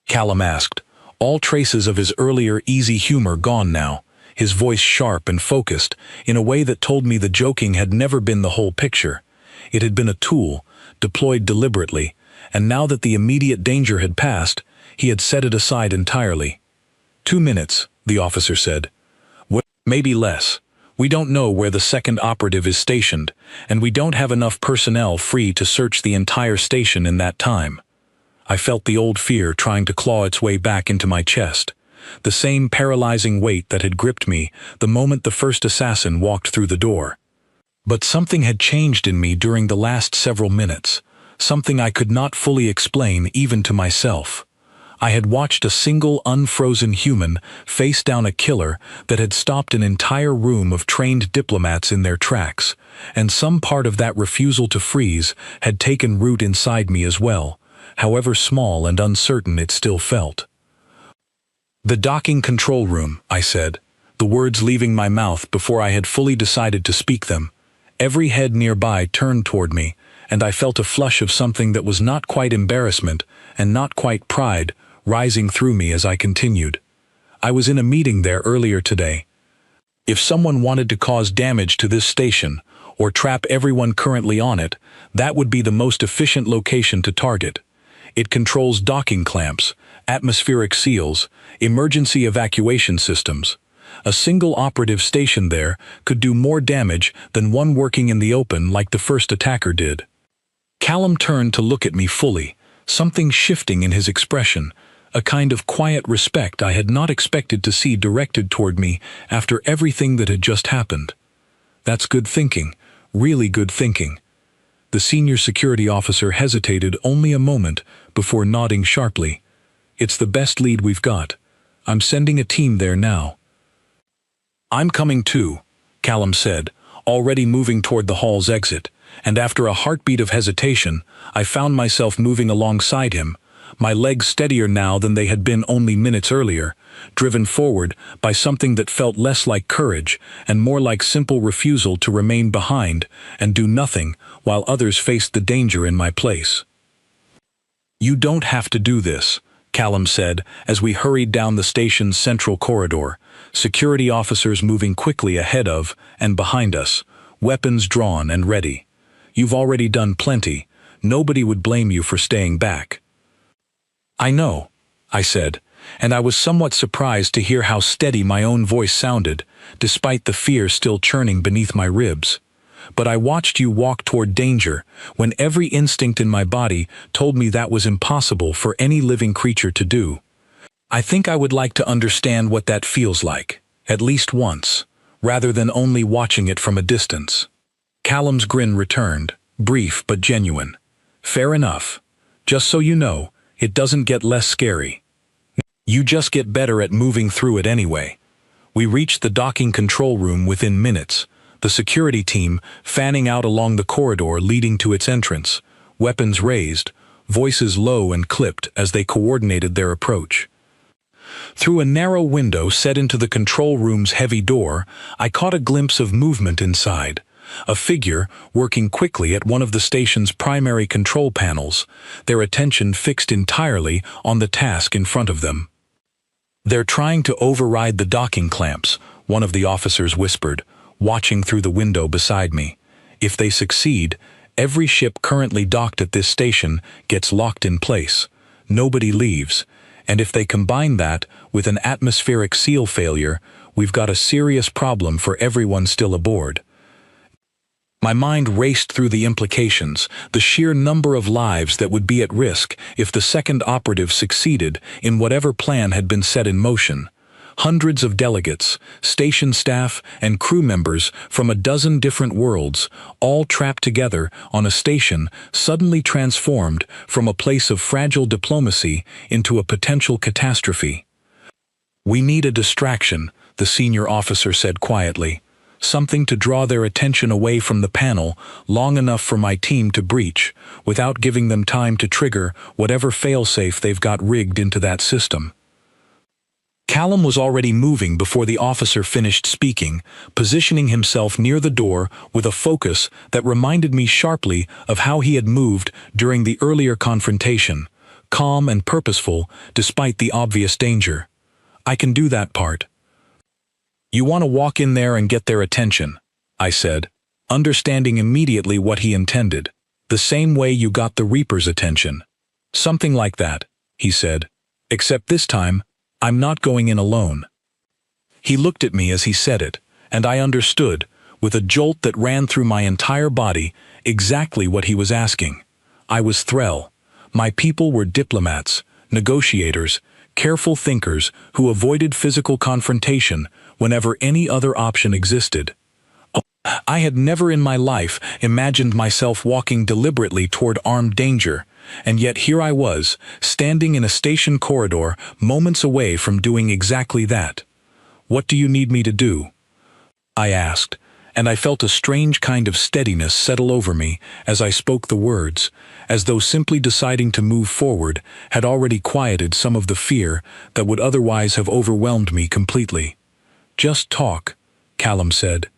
Callum asked, all traces of his earlier easy humor gone now, his voice sharp and focused in a way that told me the joking had never been the whole picture. It had been a tool, deployed deliberately, and now that the immediate danger had passed, he had set it aside entirely. 2 minutes, the officer said. "Well, maybe less. We don't know where the second operative is stationed, and we don't have enough personnel free to search the entire station in that time." I felt the old fear trying to claw its way back into my chest, the same paralyzing weight that had gripped me the moment the first assassin walked through the door. But something had changed in me during the last several minutes, something I could not fully explain even to myself. I had watched a single unfrozen human face down a killer that had stopped an entire room of trained diplomats in their tracks, and some part of that refusal to freeze had taken root inside me as well, however small and uncertain it still felt. "The docking control room," I said. the words leaving my mouth before I had fully decided to speak them. Every head nearby turned toward me, and I felt a flush of something that was not quite embarrassment and not quite pride rising through me as I continued. I was in a meeting there earlier today. If someone wanted to cause damage to this station, or trap everyone currently on it, that would be the most efficient location to target. It controls docking clamps, atmospheric seals, emergency evacuation systems. A single operative station there could do more damage than one working in the open like the first attacker did. Callum turned to look at me fully, something shifting in his expression, a kind of quiet respect I had not expected to see directed toward me after everything that had just happened. That's good thinking, really good thinking. The senior security officer hesitated only a moment before nodding sharply. It's the best lead we've got. I'm sending a team there now. I'm coming too, Callum said, already moving toward the hall's exit, and after a heartbeat of hesitation, I found myself moving alongside him, my legs steadier now than they had been only minutes earlier, driven forward by something that felt less like courage and more like simple refusal to remain behind and do nothing while others faced the danger in my place. You don't have to do this, Callum said as we hurried down the station's central corridor, security officers moving quickly ahead of and behind us, weapons drawn and ready. You've already done plenty. Nobody would blame you for staying back. I know, I said, and I was somewhat surprised to hear how steady my own voice sounded, despite the fear still churning beneath my ribs. But I watched you walk toward danger when every instinct in my body told me that was impossible for any living creature to do. I think I would like to understand what that feels like, at least once, rather than only watching it from a distance. Callum's grin returned, brief but genuine. Fair enough. Just so you know, it doesn't get less scary. You just get better at moving through it anyway. We reached the docking control room within minutes, the security team fanning out along the corridor leading to its entrance, weapons raised, voices low and clipped as they coordinated their approach. Through a narrow window set into the control room's heavy door, I caught a glimpse of movement inside. A figure working quickly at one of the station's primary control panels, their attention fixed entirely on the task in front of them. They're trying to override the docking clamps, one of the officers whispered, watching through the window beside me. If they succeed, every ship currently docked at this station gets locked in place. Nobody leaves. And if they combine that with an atmospheric seal failure, we've got a serious problem for everyone still aboard. My mind raced through the implications, the sheer number of lives that would be at risk if the second operative succeeded in whatever plan had been set in motion. Hundreds of delegates, station staff, and crew members from a dozen different worlds, all trapped together on a station suddenly transformed from a place of fragile diplomacy into a potential catastrophe. We need a distraction, the senior officer said quietly. Something to draw their attention away from the panel long enough for my team to breach, without giving them time to trigger whatever failsafe they've got rigged into that system. Callum was already moving before the officer finished speaking, positioning himself near the door with a focus that reminded me sharply of how he had moved during the earlier confrontation, calm and purposeful despite the obvious danger. I can do that part. You want to walk in there and get their attention, I said, understanding immediately what he intended, the same way you got the Reaper's attention. Something like that, he said, except this time, I'm not going in alone. He looked at me as he said it, and I understood, with a jolt that ran through my entire body, exactly what he was asking. I was Threll. My people were diplomats, negotiators, careful thinkers who avoided physical confrontation whenever any other option existed. I had never in my life imagined myself walking deliberately toward armed danger, and yet here I was, standing in a station corridor moments away from doing exactly that. What do you need me to do? I asked, and I felt a strange kind of steadiness settle over me as I spoke the words, as though simply deciding to move forward had already quieted some of the fear that would otherwise have overwhelmed me completely. "Just talk," Callum said.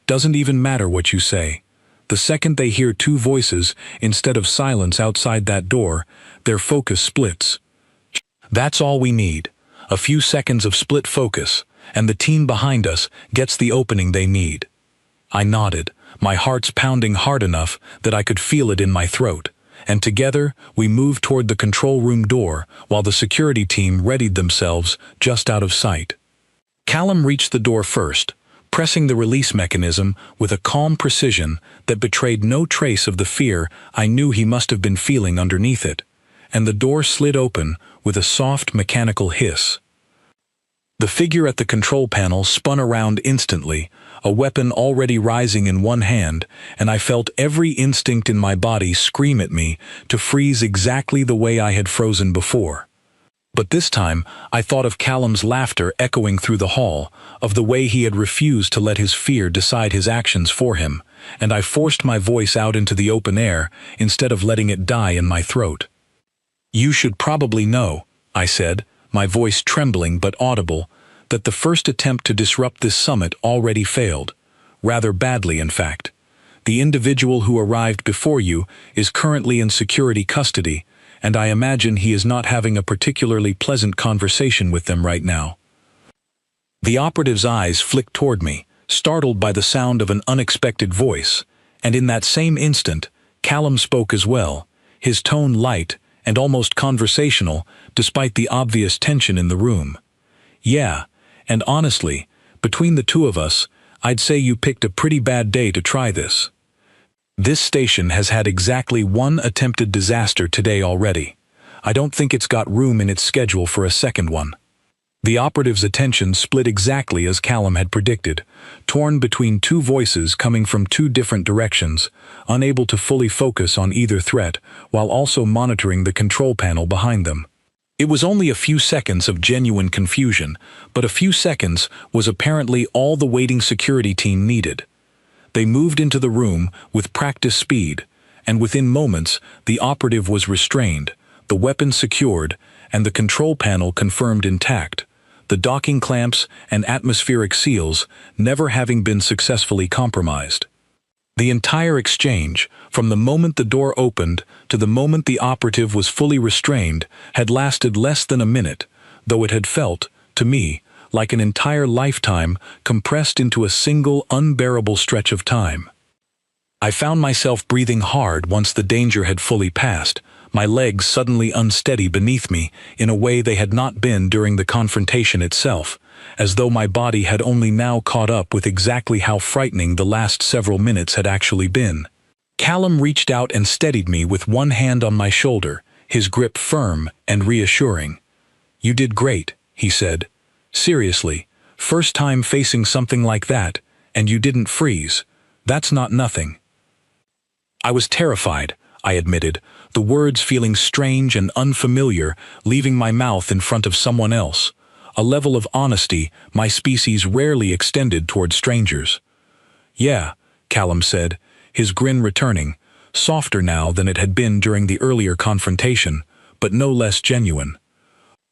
"Doesn't even matter what you say. The second they hear two voices instead of silence outside that door, their focus splits. That's all we need. A few seconds of split focus, and the team behind us gets the opening they need." I nodded, my heart's pounding hard enough that I could feel it in my throat, and together we moved toward the control room door while the security team readied themselves just out of sight. Callum reached the door first, pressing the release mechanism with a calm precision that betrayed no trace of the fear I knew he must have been feeling underneath it, and the door slid open with a soft mechanical hiss. The figure at the control panel spun around instantly, a weapon already rising in one hand, and I felt every instinct in my body scream at me to freeze exactly the way I had frozen before. But this time, I thought of Callum's laughter echoing through the hall, of the way he had refused to let his fear decide his actions for him, and I forced my voice out into the open air instead of letting it die in my throat. "You should probably know," I said, my voice trembling but audible, "that the first attempt to disrupt this summit already failed. Rather badly, in fact. The individual who arrived before you is currently in security custody, and I imagine he is not having a particularly pleasant conversation with them right now." The operative's eyes flicked toward me, startled by the sound of an unexpected voice, and in that same instant, Callum spoke as well, his tone light and almost conversational despite the obvious tension in the room. "Yeah, and honestly, between the two of us, I'd say you picked a pretty bad day to try this. This station has had exactly one attempted disaster today already. I don't think it's got room in its schedule for a second one." The operative's attention split exactly as Callum had predicted, torn between two voices coming from two different directions, unable to fully focus on either threat, while also monitoring the control panel behind them. It was only a few seconds of genuine confusion, but a few seconds was apparently all the waiting security team needed. They moved into the room with practice speed, and within moments the operative was restrained, the weapon secured, and the control panel confirmed intact, the docking clamps and atmospheric seals never having been successfully compromised. The entire exchange, from the moment the door opened to the moment the operative was fully restrained, had lasted less than a minute, though it had felt, to me, like an entire lifetime compressed into a single unbearable stretch of time. I found myself breathing hard once the danger had fully passed, my legs suddenly unsteady beneath me in a way they had not been during the confrontation itself, as though my body had only now caught up with exactly how frightening the last several minutes had actually been. Callum reached out and steadied me with one hand on my shoulder, his grip firm and reassuring. "You did great," he said. "Seriously, first time facing something like that, and you didn't freeze. That's not nothing." I was terrified, I admitted, the words feeling strange and unfamiliar, leaving my mouth in front of someone else, a level of honesty my species rarely extended toward strangers. "Yeah," Callum said, his grin returning, softer now than it had been during the earlier confrontation, but no less genuine.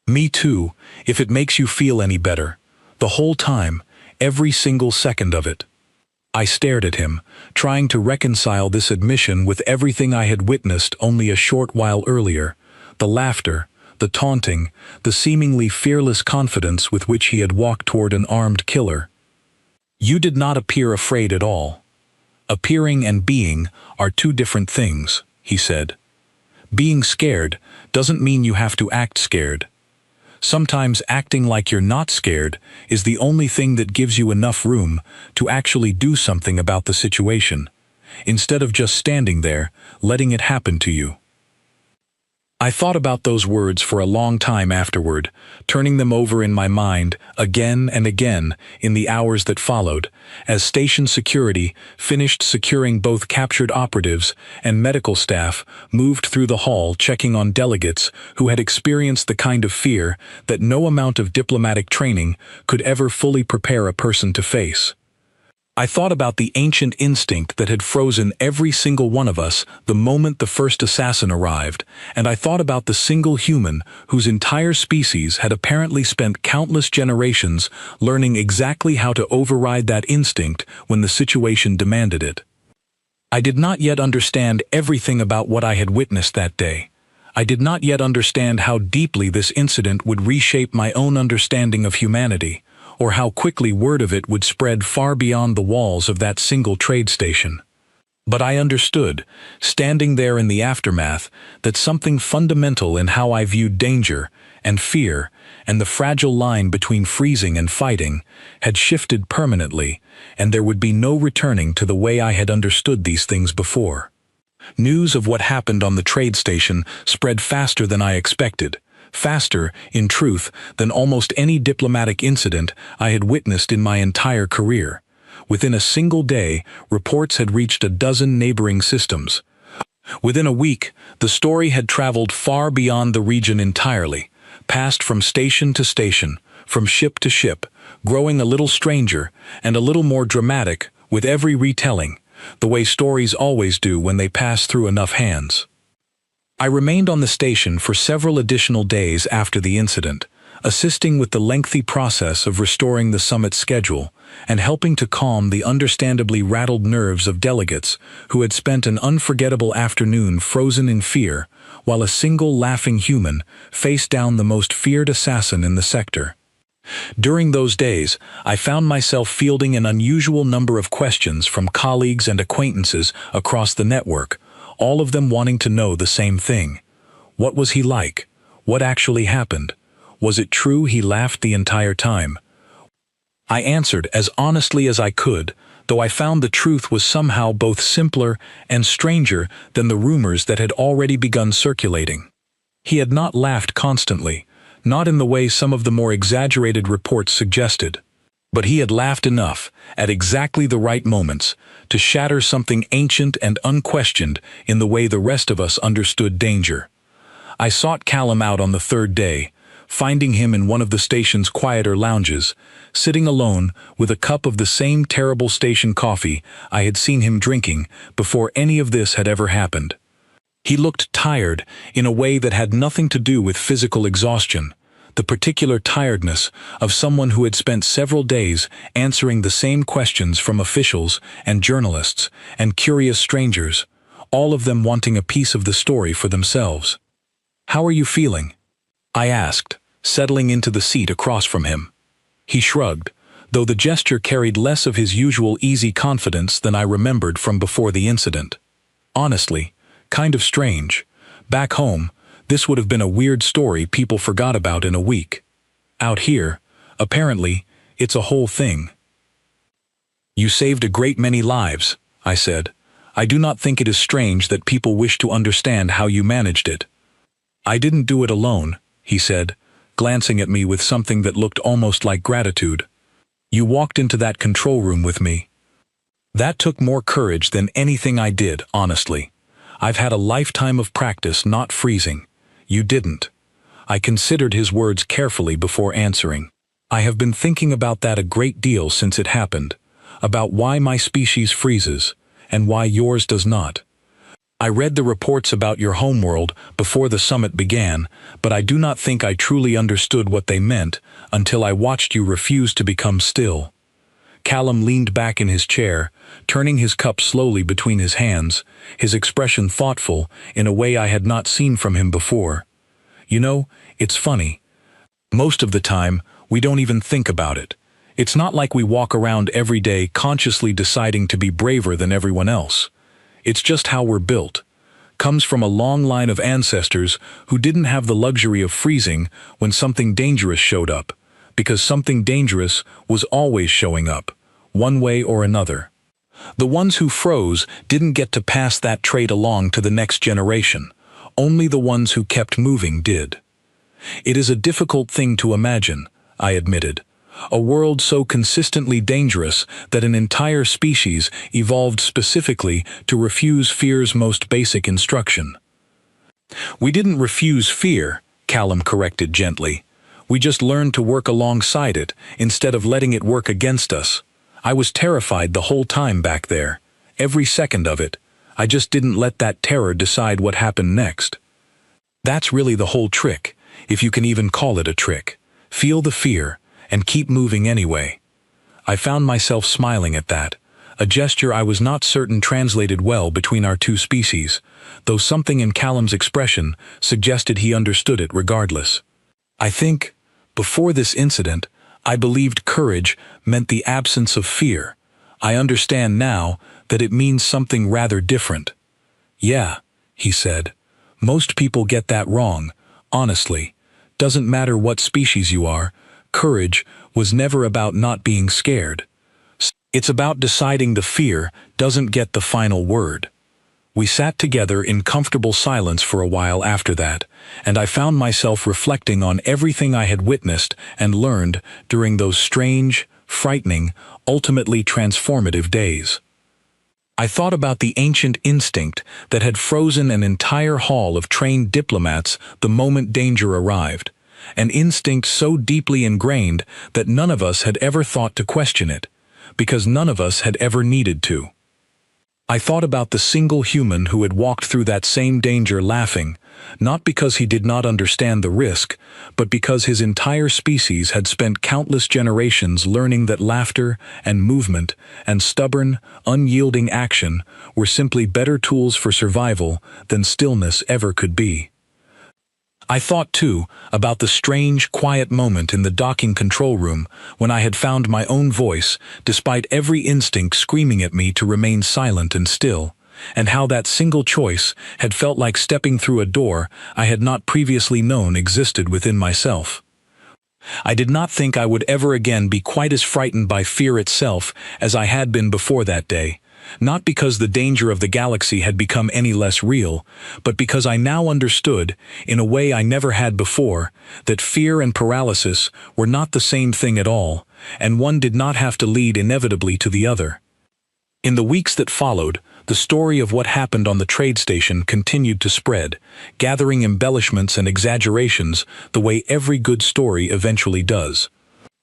"Me too, if it makes you feel any better. The whole time, every single second of it." I stared at him, trying to reconcile this admission with everything I had witnessed only a short while earlier, the laughter, the taunting, the seemingly fearless confidence with which he had walked toward an armed killer. "You did not appear afraid at all. Appearing and being are two different things," he said. "Being scared doesn't mean you have to act scared. Sometimes acting like you're not scared is the only thing that gives you enough room to actually do something about the situation, instead of just standing there, letting it happen to you." I thought about those words for a long time afterward, turning them over in my mind again and again in the hours that followed, as station security finished securing both captured operatives and medical staff moved through the hall checking on delegates who had experienced the kind of fear that no amount of diplomatic training could ever fully prepare a person to face. I thought about the ancient instinct that had frozen every single one of us the moment the first assassin arrived, and I thought about the single human whose entire species had apparently spent countless generations learning exactly how to override that instinct when the situation demanded it. I did not yet understand everything about what I had witnessed that day. I did not yet understand how deeply this incident would reshape my own understanding of humanity, or how quickly word of it would spread far beyond the walls of that single trade station. But I understood, standing there in the aftermath, that something fundamental in how I viewed danger and fear and the fragile line between freezing and fighting had shifted permanently, and there would be no returning to the way I had understood these things before. News of what happened on the trade station spread faster than I expected. Faster, in truth, than almost any diplomatic incident I had witnessed in my entire career. Within a single day, reports had reached a dozen neighboring systems. Within a week, the story had traveled far beyond the region entirely, passed from station to station, from ship to ship, growing a little stranger and a little more dramatic with every retelling, the way stories always do when they pass through enough hands. I remained on the station for several additional days after the incident, assisting with the lengthy process of restoring the summit's schedule and helping to calm the understandably rattled nerves of delegates who had spent an unforgettable afternoon frozen in fear while a single laughing human faced down the most feared assassin in the sector. During those days, I found myself fielding an unusual number of questions from colleagues and acquaintances across the network, all of them wanting to know the same thing. What was he like? What actually happened? Was it true he laughed the entire time? I answered as honestly as I could, though I found the truth was somehow both simpler and stranger than the rumors that had already begun circulating. He had not laughed constantly, not in the way some of the more exaggerated reports suggested. But he had laughed enough, at exactly the right moments, to shatter something ancient and unquestioned in the way the rest of us understood danger. I sought Callum out on the third day, finding him in one of the station's quieter lounges, sitting alone with a cup of the same terrible station coffee I had seen him drinking before any of this had ever happened. He looked tired in a way that had nothing to do with physical exhaustion, the particular tiredness of someone who had spent several days answering the same questions from officials and journalists and curious strangers, all of them wanting a piece of the story for themselves. "How are you feeling?" I asked, settling into the seat across from him. He shrugged, though the gesture carried less of his usual easy confidence than I remembered from before the incident. "Honestly, kind of strange. Back home, this would have been a weird story people forgot about in a week. Out here, apparently, it's a whole thing." "You saved a great many lives," I said. "I do not think it is strange that people wish to understand how you managed it." "I didn't do it alone," he said, glancing at me with something that looked almost like gratitude. "You walked into that control room with me. That took more courage than anything I did, honestly. I've had a lifetime of practice not freezing. You didn't." I considered his words carefully before answering. "I have been thinking about that a great deal since it happened, about why my species freezes, and why yours does not. I read the reports about your homeworld before the summit began, but I do not think I truly understood what they meant until I watched you refuse to become still." Callum leaned back in his chair, turning his cup slowly between his hands, his expression thoughtful in a way I had not seen from him before. "You know, it's funny. Most of the time, we don't even think about it. It's not like we walk around every day consciously deciding to be braver than everyone else. It's just how we're built. Comes from a long line of ancestors who didn't have the luxury of freezing when something dangerous showed up, because something dangerous was always showing up, one way or another. The ones who froze didn't get to pass that trait along to the next generation. Only the ones who kept moving did. It is a difficult thing to imagine, I admitted. A world so consistently dangerous that an entire species evolved specifically to refuse fear's most basic instruction. We didn't refuse fear, Callum corrected gently. We just learned to work alongside it instead of letting it work against us. I was terrified the whole time back there. Every second of it. I just didn't let that terror decide what happened next. That's really the whole trick, if you can even call it a trick. Feel the fear, and keep moving anyway. I found myself smiling at that, a gesture I was not certain translated well between our two species, though something in Callum's expression suggested he understood it regardless. I think, before this incident, I believed courage meant the absence of fear. I understand now that it means something rather different. Yeah, he said. Most people get that wrong, honestly. Doesn't matter what species you are, courage was never about not being scared. It's about deciding the fear doesn't get the final word. We sat together in comfortable silence for a while after that, and I found myself reflecting on everything I had witnessed and learned during those strange, frightening, ultimately transformative days. I thought about the ancient instinct that had frozen an entire hall of trained diplomats the moment danger arrived, an instinct so deeply ingrained that none of us had ever thought to question it, because none of us had ever needed to. I thought about the single human who had walked through that same danger laughing, not because he did not understand the risk, but because his entire species had spent countless generations learning that laughter and movement and stubborn, unyielding action were simply better tools for survival than stillness ever could be. I thought, too, about the strange, quiet moment in the docking control room when I had found my own voice, despite every instinct screaming at me to remain silent and still, and how that single choice had felt like stepping through a door I had not previously known existed within myself. I did not think I would ever again be quite as frightened by fear itself as I had been before that day. Not because the danger of the galaxy had become any less real, but because I now understood, in a way I never had before, that fear and paralysis were not the same thing at all, and one did not have to lead inevitably to the other. In the weeks that followed, the story of what happened on the trade station continued to spread, gathering embellishments and exaggerations the way every good story eventually does.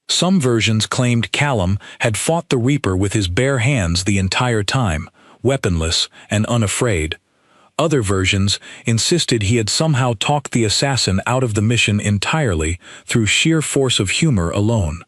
Some versions claimed Callum had fought the Reaper with his bare hands the entire time, weaponless and unafraid. Other versions insisted he had somehow talked the assassin out of the mission entirely through sheer force of humor alone.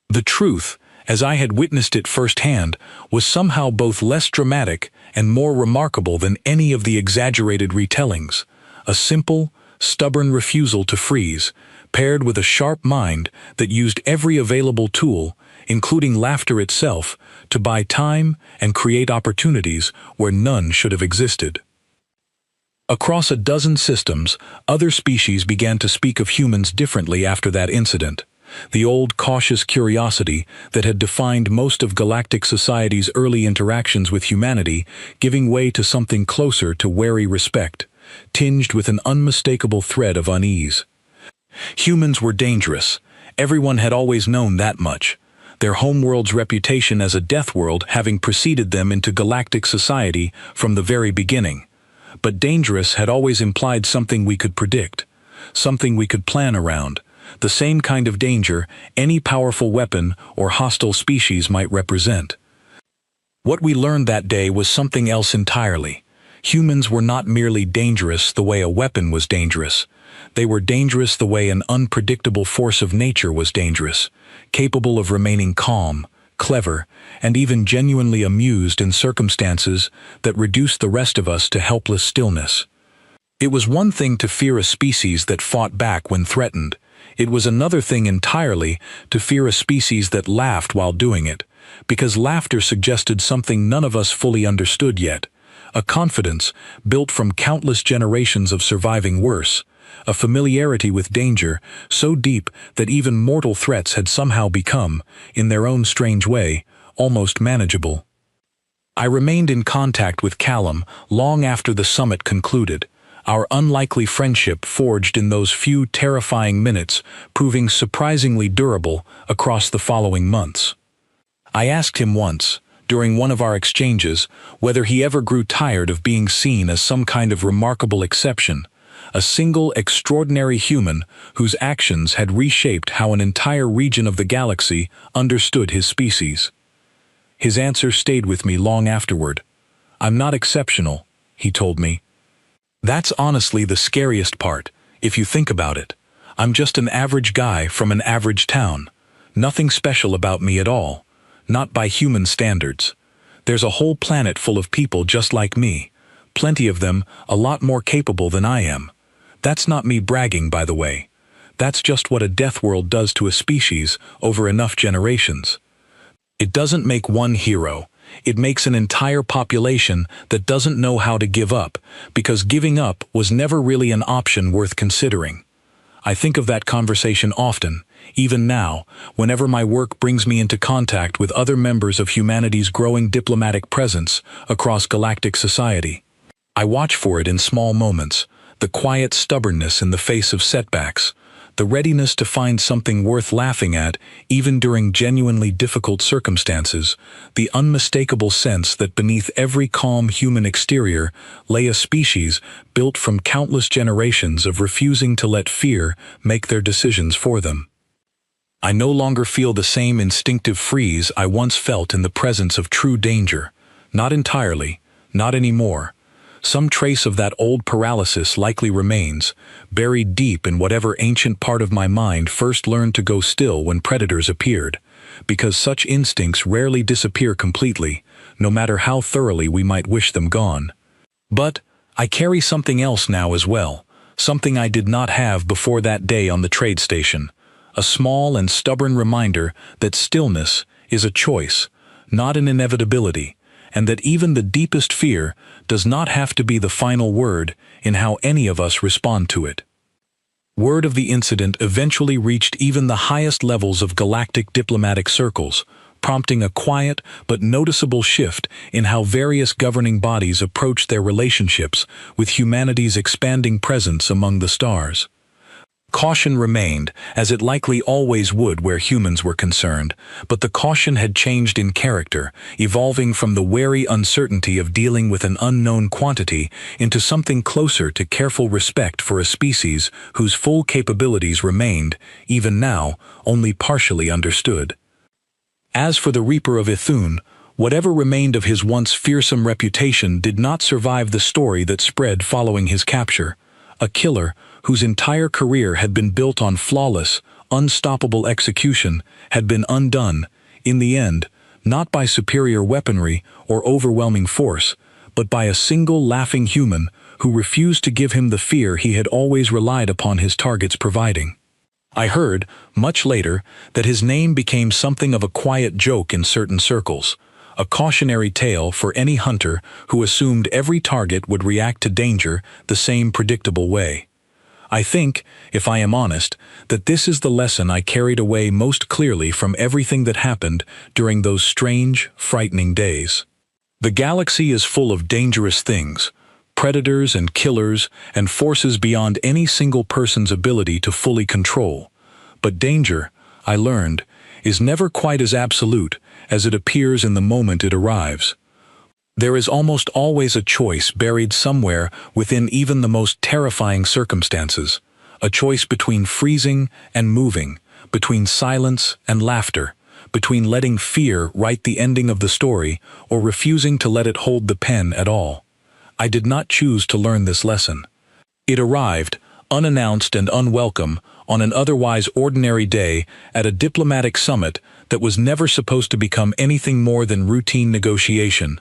The truth, as I had witnessed it firsthand, was somehow both less dramatic and more remarkable than any of the exaggerated retellings. A simple, stubborn refusal to freeze, paired with a sharp mind that used every available tool, including laughter itself, to buy time and create opportunities where none should have existed. Across a dozen systems, other species began to speak of humans differently after that incident. The old cautious curiosity that had defined most of galactic society's early interactions with humanity giving way to something closer to wary respect, tinged with an unmistakable thread of unease. Humans were dangerous. Everyone had always known that much, their homeworld's reputation as a death world having preceded them into galactic society from the very beginning. But dangerous had always implied something we could predict, something we could plan around, the same kind of danger any powerful weapon or hostile species might represent. What we learned that day was something else entirely. Humans were not merely dangerous the way a weapon was dangerous. They were dangerous the way an unpredictable force of nature was dangerous, capable of remaining calm, clever, and even genuinely amused in circumstances that reduced the rest of us to helpless stillness. It was one thing to fear a species that fought back when threatened. It was another thing entirely to fear a species that laughed while doing it, because laughter suggested something none of us fully understood yet, a confidence built from countless generations of surviving worse, a familiarity with danger so deep that even mortal threats had somehow become, in their own strange way, almost manageable. I remained in contact with Callum long after the summit concluded, our unlikely friendship forged in those few terrifying minutes proving surprisingly durable across the following months. I asked him once, during one of our exchanges, whether he ever grew tired of being seen as some kind of remarkable exception, a single extraordinary human whose actions had reshaped how an entire region of the galaxy understood his species. His answer stayed with me long afterward. "I'm not exceptional," he told me. That's honestly the scariest part, if you think about it. I'm just an average guy from an average town. Nothing special about me at all. Not by human standards. There's a whole planet full of people just like me. Plenty of them, a lot more capable than I am. That's not me bragging, by the way. That's just what a death world does to a species over enough generations. It doesn't make one hero. It makes an entire population that doesn't know how to give up, because giving up was never really an option worth considering. I think of that conversation often, even now, whenever my work brings me into contact with other members of humanity's growing diplomatic presence across galactic society. I watch for it in small moments, the quiet stubbornness in the face of setbacks, the readiness to find something worth laughing at even during genuinely difficult circumstances, the unmistakable sense that beneath every calm human exterior lay a species built from countless generations of refusing to let fear make their decisions for them. I no longer feel the same instinctive freeze I once felt in the presence of true danger. Not entirely, not anymore. Some trace of that old paralysis likely remains, buried deep in whatever ancient part of my mind first learned to go still when predators appeared, because such instincts rarely disappear completely, no matter how thoroughly we might wish them gone. But I carry something else now as well, something I did not have before that day on the trade station, a small and stubborn reminder that stillness is a choice, not an inevitability, and that even the deepest fear does not have to be the final word in how any of us respond to it. Word of the incident eventually reached even the highest levels of galactic diplomatic circles, prompting a quiet but noticeable shift in how various governing bodies approach their relationships with humanity's expanding presence among the stars. Caution remained, as it likely always would where humans were concerned, but the caution had changed in character, evolving from the wary uncertainty of dealing with an unknown quantity into something closer to careful respect for a species whose full capabilities remained, even now, only partially understood. As for the Reaper of Ithun, whatever remained of his once fearsome reputation did not survive the story that spread following his capture. A killer whose entire career had been built on flawless, unstoppable execution had been undone, in the end, not by superior weaponry or overwhelming force, but by a single laughing human who refused to give him the fear he had always relied upon his targets providing. I heard, much later, that his name became something of a quiet joke in certain circles, a cautionary tale for any hunter who assumed every target would react to danger the same predictable way. I think, if I am honest, that this is the lesson I carried away most clearly from everything that happened during those strange, frightening days. The galaxy is full of dangerous things, predators and killers and forces beyond any single person's ability to fully control. But danger, I learned, is never quite as absolute as it appears in the moment it arrives. There is almost always a choice buried somewhere within even the most terrifying circumstances, a choice between freezing and moving, between silence and laughter, between letting fear write the ending of the story or refusing to let it hold the pen at all. I did not choose to learn this lesson. It arrived, unannounced and unwelcome, on an otherwise ordinary day at a diplomatic summit that was never supposed to become anything more than routine negotiation.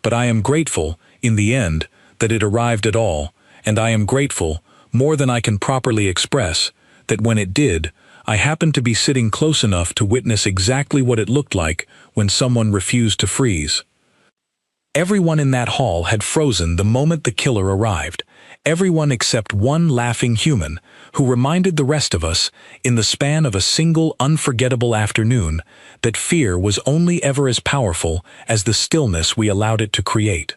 But I am grateful, in the end, that it arrived at all, and I am grateful, more than I can properly express, that when it did, I happened to be sitting close enough to witness exactly what it looked like when someone refused to freeze. Everyone in that hall had frozen the moment the killer arrived, everyone except one laughing human, who reminded the rest of us, in the span of a single unforgettable afternoon, that fear was only ever as powerful as the stillness we allowed it to create.